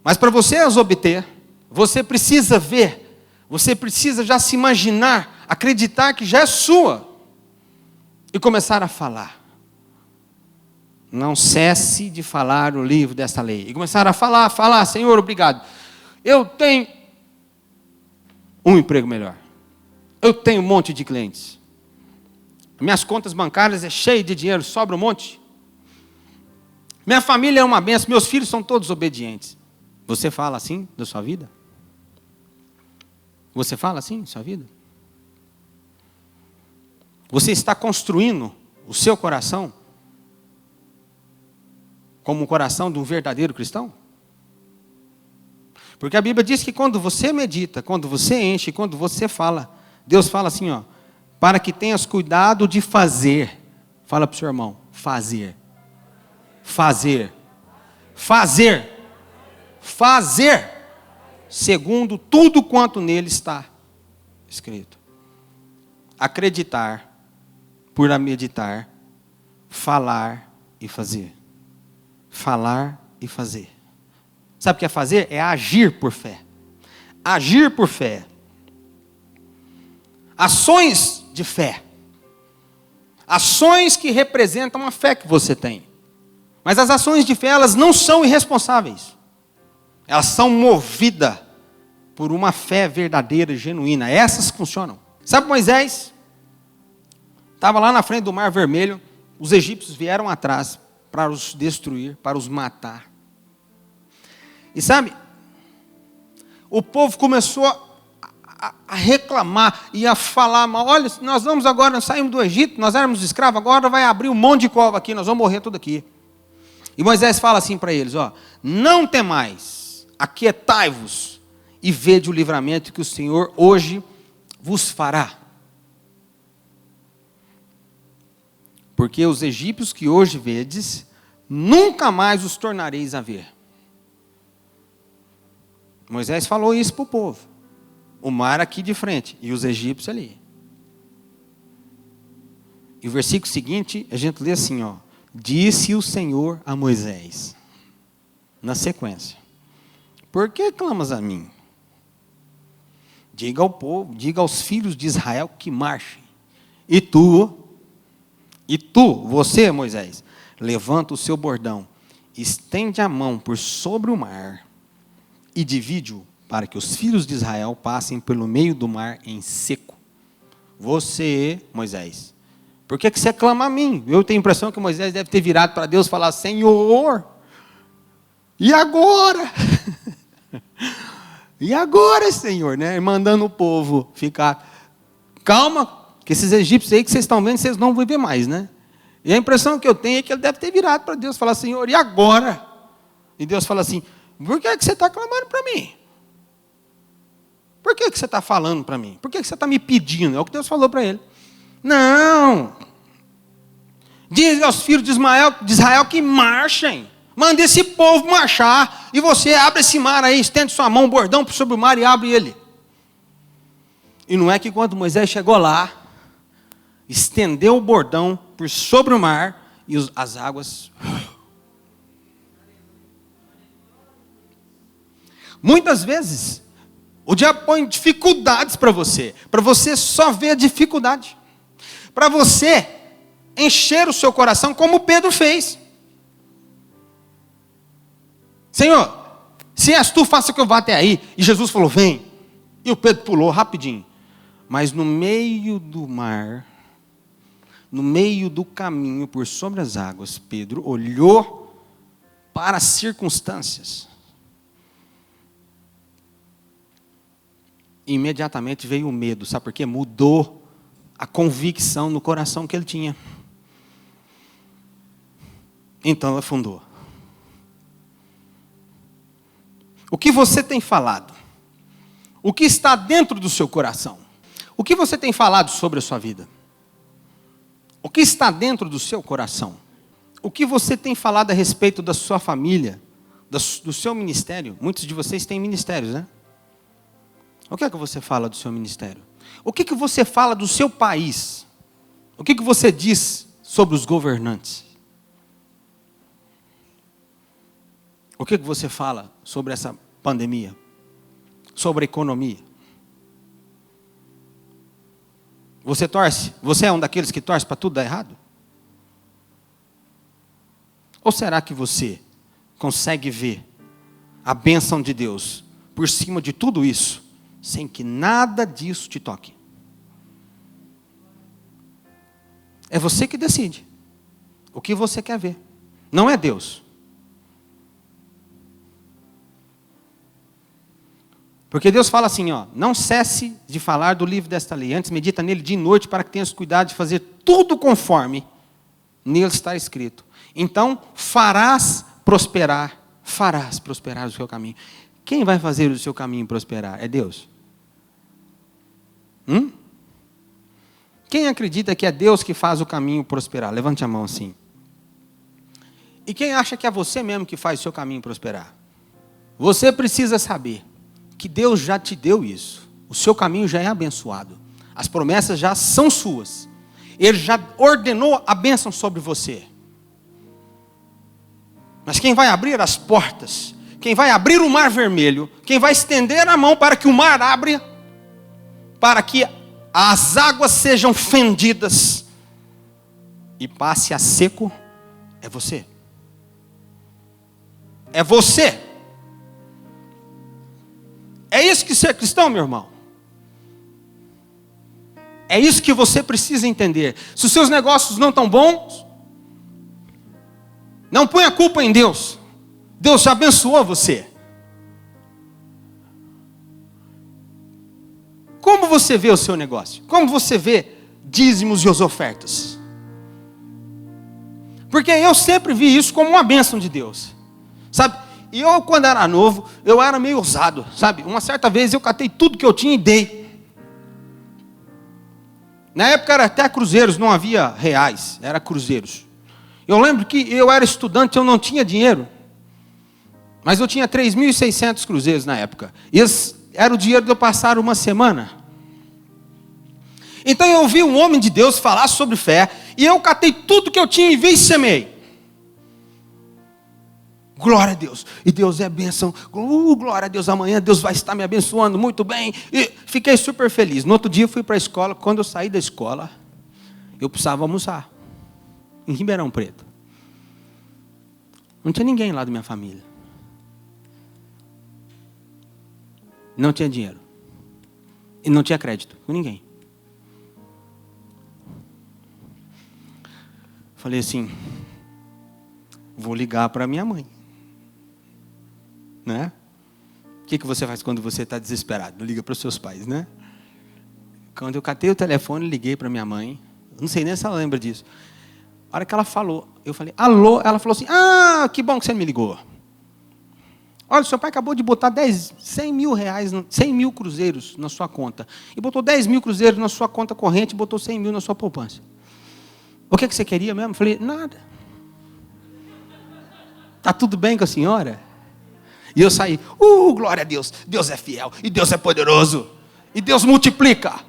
Speaker 1: Mas para você as obter, você precisa ver. Você precisa já se imaginar, acreditar que já é sua. E começar a falar. Não cesse de falar o livro dessa lei. E começar a falar, Senhor, obrigado. Eu tenho um emprego melhor. Eu tenho um monte de clientes. Minhas contas bancárias é cheia de dinheiro, sobra um monte. Minha família é uma bênção, meus filhos são todos obedientes. Você fala assim da sua vida? Você fala assim da sua vida? Você está construindo o seu coração como o coração de um verdadeiro cristão? Porque a Bíblia diz que quando você medita, quando você enche, quando você fala, Deus fala assim, ó, para que tenhas cuidado de fazer. Fala para o seu irmão, fazer. Fazer. Fazer. Fazer. Segundo tudo quanto nele está escrito. Acreditar, por meditar, falar e fazer. Falar e fazer. Sabe o que é fazer? É agir por fé. Agir por fé. Ações de fé. Ações que representam a fé que você tem. Mas as ações de fé, elas não são irresponsáveis. Elas são movidas por uma fé verdadeira, genuína. Essas funcionam. Sabe Moisés? Estava lá na frente do Mar Vermelho. Os egípcios vieram atrás para os destruir, para os matar. E sabe, o povo começou a reclamar e a falar mal. Olha, nós vamos agora, nós saímos do Egito, nós éramos escravos, agora vai abrir um monte de cova aqui, nós vamos morrer tudo aqui. E Moisés fala assim para eles, ó, não temais, aquietai-vos e vede o livramento que o Senhor hoje vos fará. Porque os egípcios que hoje vedes, nunca mais os tornareis a ver. Moisés falou isso para o povo. O mar aqui de frente e os egípcios ali. E o versículo seguinte, a gente lê assim, ó. Disse o Senhor a Moisés, na sequência: por que clamas a mim? Diga ao povo, diga aos filhos de Israel que marchem. E tu, você, Moisés, levanta o seu bordão, estende a mão por sobre o mar e divide-o para que os filhos de Israel passem pelo meio do mar em seco. Você, Moisés, por que você clama a mim? Eu tenho a impressão que Moisés deve ter virado para Deus e falar: Senhor, e agora? E agora, Senhor? Né? Mandando o povo ficar, calma, que esses egípcios aí que vocês estão vendo, vocês não vão ver mais, né? E a impressão que eu tenho é que ele deve ter virado para Deus e falar: Senhor, e agora? E Deus fala assim: por que você está clamando para mim? Por que você está falando para mim? Por que você está me pedindo? É o que Deus falou para ele. Não. Diz aos filhos de Israel que marchem. Manda esse povo marchar. E você abre esse mar aí, estende sua mão, bordão sobre o mar e abre ele. E não é que quando Moisés chegou lá, estendeu o bordão por sobre o mar e as águas. Muitas vezes, o diabo põe dificuldades para você só ver a dificuldade. Para você encher o seu coração como Pedro fez. Senhor, se és tu, faça que eu vá até aí. E Jesus falou: vem. E o Pedro pulou rapidinho. Mas no meio do mar, no meio do caminho por sobre as águas, Pedro olhou para as circunstâncias. E imediatamente veio o medo. Sabe por quê? Mudou a convicção no coração que ele tinha. Então ele afundou. O que você tem falado? O que está dentro do seu coração? O que você tem falado sobre a sua vida? O que está dentro do seu coração? O que você tem falado a respeito da sua família, do seu ministério? Muitos de vocês têm ministérios, né? O que é que você fala do seu ministério? O que você fala do seu país? O que você diz sobre os governantes? O que você fala sobre essa pandemia? Sobre a economia? Você torce? Você é um daqueles que torce para tudo dar errado? Ou será que você consegue ver a bênção de Deus por cima de tudo isso, sem que nada disso te toque? É você que decide o que você quer ver. Não é Deus. Porque Deus fala assim, ó: não cesse de falar do livro desta lei, antes medita nele dia e noite, para que tenhas cuidado de fazer tudo conforme nele está escrito. Então farás prosperar o seu caminho. Quem vai fazer o seu caminho prosperar? É Deus. Quem acredita que é Deus que faz o caminho prosperar? Levante a mão assim. E quem acha que é você mesmo que faz o seu caminho prosperar? Você precisa saber que Deus já te deu isso. O seu caminho já é abençoado. As promessas já são suas. Ele já ordenou a bênção sobre você. Mas quem vai abrir as portas, quem vai abrir o mar vermelho, quem vai estender a mão para que o mar abra, para que as águas sejam fendidas e passe a seco, é você. É você. É isso que ser cristão, meu irmão. É isso que você precisa entender. Se os seus negócios não estão bons, não põe a culpa em Deus. Deus já abençoou você. Como você vê o seu negócio? Como você vê dízimos e as ofertas? Porque eu sempre vi isso como uma bênção de Deus. Sabe? E eu, quando era novo, eu era meio ousado, sabe? Uma certa vez eu catei tudo que eu tinha e dei. Na época era até cruzeiros, não havia reais, era cruzeiros. Eu lembro que eu era estudante, eu não tinha dinheiro. Mas eu tinha 3.600 cruzeiros na época. E esse era o dinheiro de eu passar uma semana. Então eu ouvi um homem de Deus falar sobre fé. E eu catei tudo que eu tinha e vi e semei. Glória a Deus. E Deus é bênção. Glória a Deus. Amanhã Deus vai estar me abençoando muito bem. E fiquei super feliz. No outro dia eu fui para a escola. Quando eu saí da escola, eu precisava almoçar. Em Ribeirão Preto. Não tinha ninguém lá da minha família. Não tinha dinheiro. E não tinha crédito com ninguém. Falei assim, vou ligar para minha mãe. Né? O que você faz quando você está desesperado? Não liga para os seus pais, né? Quando eu catei o telefone, liguei para minha mãe. Não sei nem se ela lembra disso. A hora que ela falou, eu falei, alô? Ela falou assim, que bom que você me ligou. Olha, seu pai acabou de botar 100 mil reais, 100 mil cruzeiros na sua conta. E botou 10 mil cruzeiros na sua conta corrente e botou 100 mil na sua poupança. O que você queria mesmo? Eu falei, nada. Está tudo bem com a senhora? E eu saí, glória a Deus. Deus é fiel e Deus é poderoso. E Deus multiplica.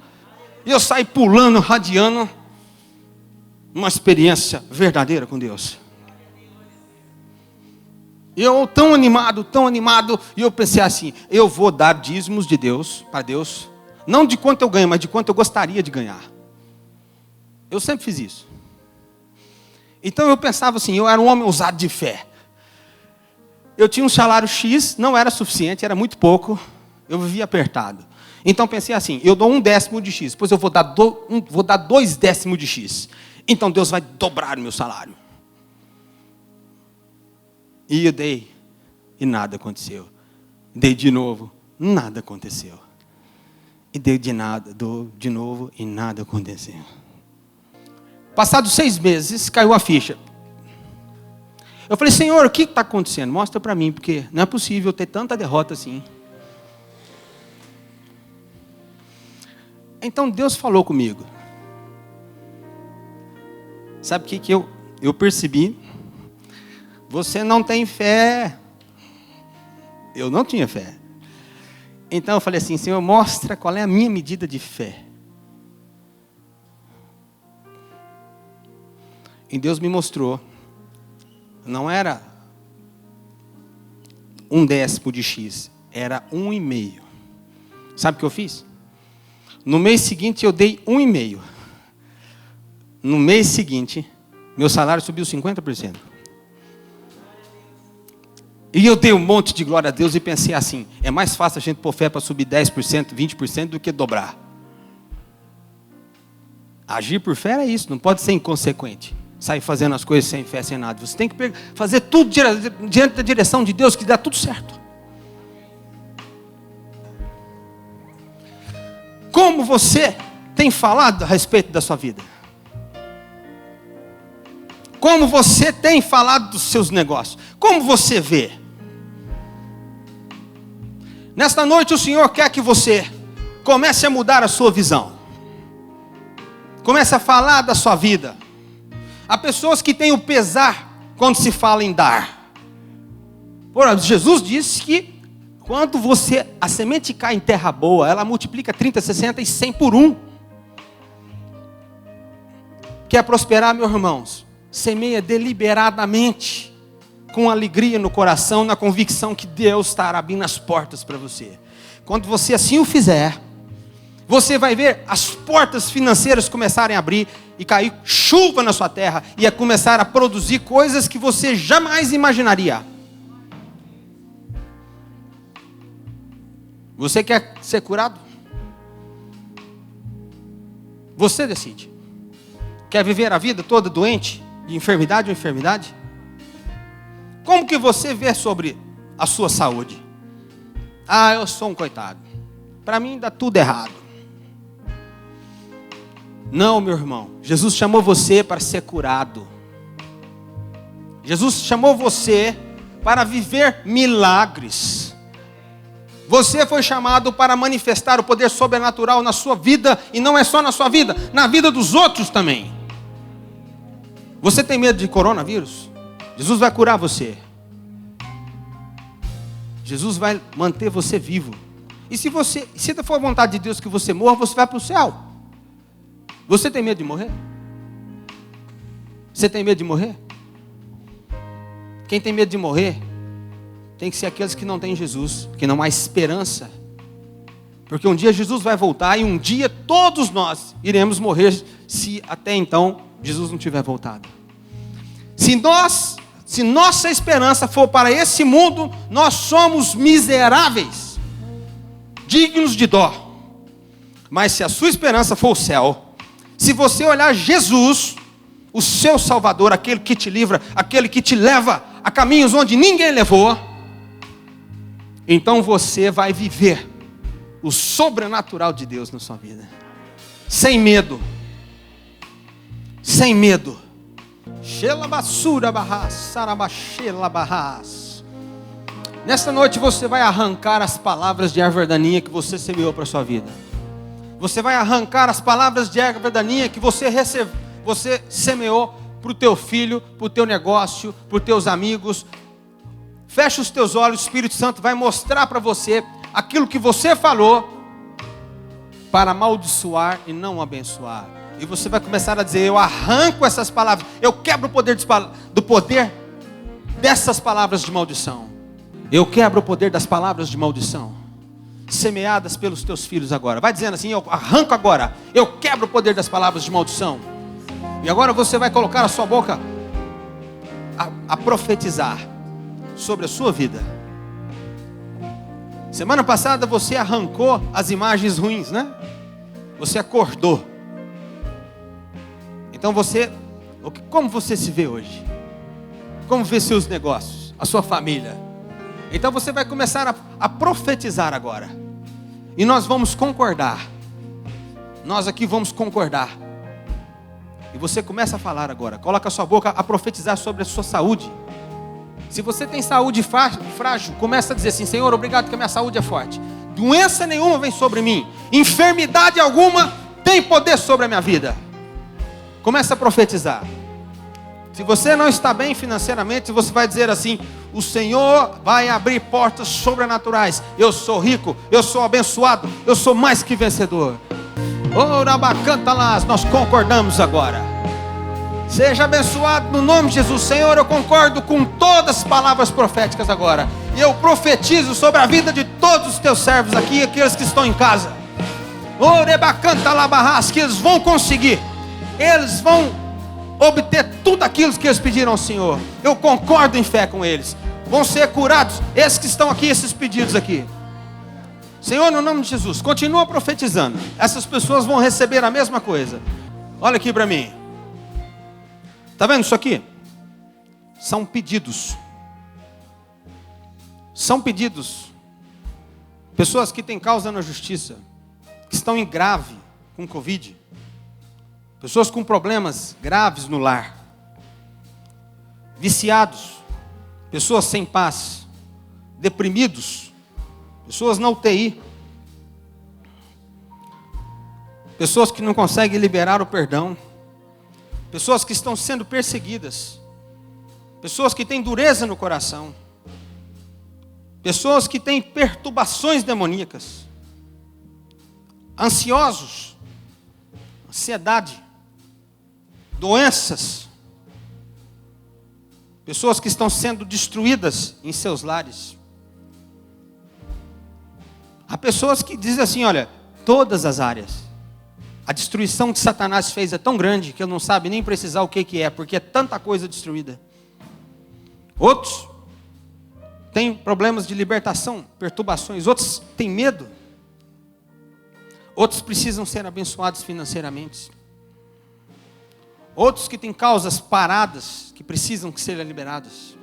Speaker 1: E eu saí pulando, radiando. Uma experiência verdadeira com Deus. Eu tão animado, e eu pensei assim, eu vou dar dízimos de Deus, para Deus, não de quanto eu ganho, mas de quanto eu gostaria de ganhar. Eu sempre fiz isso. Então eu pensava assim, eu era um homem ousado de fé. Eu tinha um salário X, não era suficiente, era muito pouco, eu vivia apertado. Então pensei assim, eu dou 1/10 de X, depois eu vou dar 2/10 de X. Então Deus vai dobrar o meu salário. E eu dei, e nada aconteceu. Dei de novo, nada aconteceu. E dei de novo, e nada aconteceu. Passados 6 meses, caiu a ficha. Eu falei, Senhor, o que está acontecendo? Mostra para mim, porque não é possível ter tanta derrota assim. Então Deus falou comigo. Sabe o que eu percebi? Você não tem fé. Eu não tinha fé. Então eu falei assim, Senhor, mostra qual é a minha medida de fé. E Deus me mostrou. Não era 1/10 de X. Era 1,5. Sabe o que eu fiz? No mês seguinte eu dei 1,5. No mês seguinte, meu salário subiu 50%. E eu dei um monte de glória a Deus e pensei assim, é mais fácil a gente pôr fé para subir 10%, 20% do que dobrar. Agir por fé é isso, não pode ser inconsequente. Sair fazendo as coisas sem fé, sem nada. Você tem que fazer tudo diante da direção de Deus, que dá tudo certo. Como você tem falado a respeito da sua vida? Como você tem falado dos seus negócios? Como você vê? Nesta noite o Senhor quer que você comece a mudar a sua visão. Comece a falar da sua vida. Há pessoas que têm o pesar quando se fala em dar. Jesus disse que quando a semente cai em terra boa, ela multiplica 30, 60 e 100 por 1. Quer prosperar, meus irmãos? Semeia deliberadamente, com alegria no coração, na convicção que Deus estará abrindo as portas para você. Quando você assim o fizer, você vai ver as portas financeiras começarem a abrir e cair chuva na sua terra e a começar a produzir coisas que você jamais imaginaria. Você quer ser curado? Você decide. Quer viver a vida toda doente, de enfermidade ou enfermidade? Como que você vê sobre a sua saúde? Eu sou um coitado. Para mim dá tudo errado. Não, meu irmão. Jesus chamou você para ser curado. Jesus chamou você para viver milagres. Você foi chamado para manifestar o poder sobrenatural na sua vida. E não é só na sua vida, na vida dos outros também. Você tem medo de coronavírus? Jesus vai curar você. Jesus vai manter você vivo. E se for a vontade de Deus que você morra, você vai para o céu. Você tem medo de morrer? Você tem medo de morrer? Quem tem medo de morrer tem que ser aqueles que não têm Jesus, que não há esperança. Porque um dia Jesus vai voltar e um dia todos nós iremos morrer, se até então Jesus não tiver voltado. Se nossa esperança for para esse mundo, nós somos miseráveis, dignos de dó. Mas se a sua esperança for o céu, se você olhar Jesus, o seu Salvador, aquele que te livra, aquele que te leva a caminhos onde ninguém levou, então você vai viver o sobrenatural de Deus na sua vida, sem medo, sem medo. Nesta noite você vai arrancar as palavras de erva daninha que você semeou para a sua vida. Você vai arrancar as palavras de erva daninha que você semeou para o teu filho, para o teu negócio, para os teus amigos. Fecha os teus olhos, o Espírito Santo vai mostrar para você aquilo que você falou para amaldiçoar e não abençoar. E você vai começar a dizer: eu arranco essas palavras, eu quebro o poder do poder dessas palavras de maldição. Eu quebro o poder das palavras de maldição semeadas pelos teus filhos agora. Vai dizendo assim: eu arranco agora, eu quebro o poder das palavras de maldição. E agora você vai colocar a sua boca a profetizar sobre a sua vida. Semana passada você arrancou as imagens ruins, né? Você acordou. Então como você se vê hoje? Como vê seus negócios, a sua família? Então você vai começar a profetizar agora. E nós vamos concordar. Nós aqui vamos concordar. E você começa a falar agora. Coloca a sua boca a profetizar sobre a sua saúde. Se você tem saúde frágil, começa a dizer assim: Senhor, obrigado que a minha saúde é forte. Doença nenhuma vem sobre mim. Enfermidade alguma tem poder sobre a minha vida. Começa a profetizar. Se você não está bem financeiramente, você vai dizer assim: o Senhor vai abrir portas sobrenaturais. Eu sou rico, eu sou abençoado, eu sou mais que vencedor. Orabacantalas, nós concordamos agora. Seja abençoado no nome de Jesus. Senhor, eu concordo com todas as palavras proféticas agora. E eu profetizo sobre a vida de todos os teus servos aqui e aqueles que estão em casa. Orebacantalabahas, que eles vão conseguir. Eles vão obter tudo aquilo que eles pediram ao Senhor. Eu concordo em fé com eles. Vão ser curados esses que estão aqui, esses pedidos aqui. Senhor, no nome de Jesus, continua profetizando. Essas pessoas vão receber a mesma coisa. Olha aqui para mim. Está vendo isso aqui? São pedidos. São pedidos. Pessoas que têm causa na justiça, que estão em grave com Covid. Pessoas com problemas graves no lar. Viciados. Pessoas sem paz. Deprimidos. Pessoas na UTI. Pessoas que não conseguem liberar o perdão. Pessoas que estão sendo perseguidas. Pessoas que têm dureza no coração. Pessoas que têm perturbações demoníacas. Ansiosos. Ansiedade. Doenças. Pessoas que estão sendo destruídas em seus lares. Há pessoas que dizem assim: olha, todas as áreas. A destruição que Satanás fez é tão grande que ele não sabe nem precisar o que é, porque é tanta coisa destruída. Outros têm problemas de libertação, perturbações. Outros têm medo. Outros precisam ser abençoados financeiramente. Outros que têm causas paradas, que precisam ser liberadas.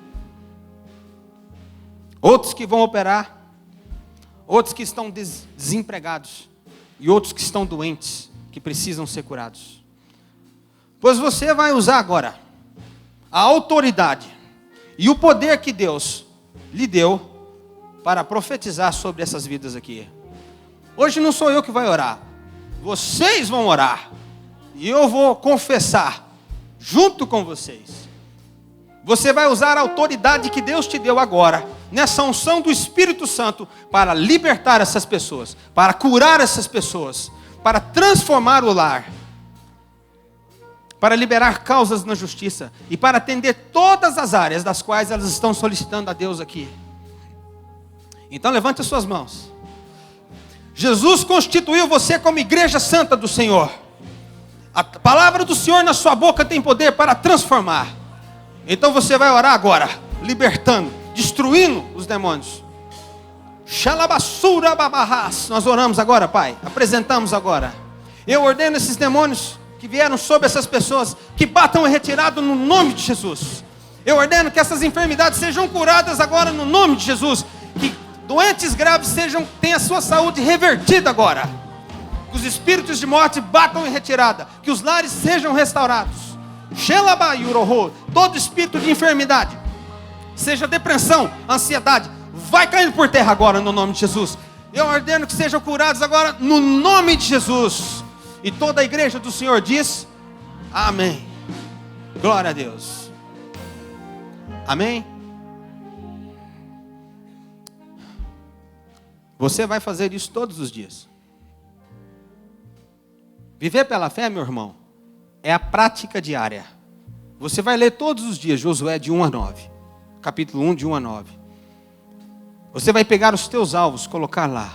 Speaker 1: Outros que vão operar. Outros que estão desempregados. E outros que estão doentes, que precisam ser curados. Pois você vai usar agora a autoridade e o poder que Deus lhe deu para profetizar sobre essas vidas aqui. Hoje não sou eu que vai orar. Vocês vão orar. E eu vou confessar junto com vocês. Você vai usar a autoridade que Deus te deu agora, nessa unção do Espírito Santo, para libertar essas pessoas, para curar essas pessoas, para transformar o lar, para liberar causas na justiça e para atender todas as áreas das quais elas estão solicitando a Deus aqui. Então levante as suas mãos. Jesus constituiu você como igreja santa do Senhor. A palavra do Senhor na sua boca tem poder para transformar. Então você vai orar agora, libertando, destruindo os demônios. Xalabassura babarras. Nós oramos agora, Pai. Apresentamos agora. Eu ordeno esses demônios que vieram sobre essas pessoas, que batam em retirado no nome de Jesus. Eu ordeno que essas enfermidades sejam curadas agora no nome de Jesus. Que doentes graves tenham a sua saúde revertida agora. Que os espíritos de morte batam em retirada. Que os lares sejam restaurados. Todo espírito de enfermidade, seja depressão, ansiedade, vai caindo por terra agora no nome de Jesus. Eu ordeno que sejam curados agora no nome de Jesus. E toda a igreja do Senhor diz: amém. Glória a Deus. Amém. Você vai fazer isso todos os dias. Viver pela fé, meu irmão, é a prática diária. Você vai ler todos os dias Josué de 1 a 9. Capítulo 1 de 1 a 9. Você vai pegar os teus alvos, colocar lá.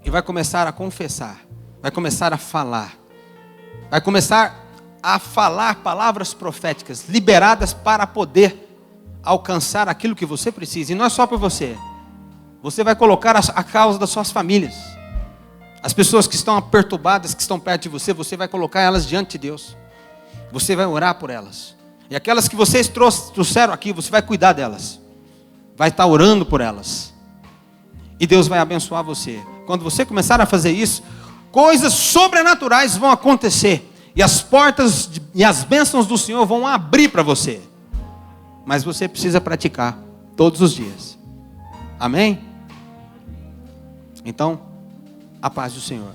Speaker 1: E vai começar a confessar. Vai começar a falar. Vai começar a falar palavras proféticas, liberadas para poder alcançar aquilo que você precisa. E não é só para você. Você vai colocar a causa das suas famílias. As pessoas que estão perturbadas, que estão perto de você, você vai colocar elas diante de Deus. Você vai orar por elas. E aquelas que vocês trouxeram aqui, você vai cuidar delas. Vai estar orando por elas. E Deus vai abençoar você. Quando você começar a fazer isso, coisas sobrenaturais vão acontecer. E as portas e as bênçãos do Senhor vão abrir para você. Mas você precisa praticar todos os dias. Amém? Então, a paz do Senhor.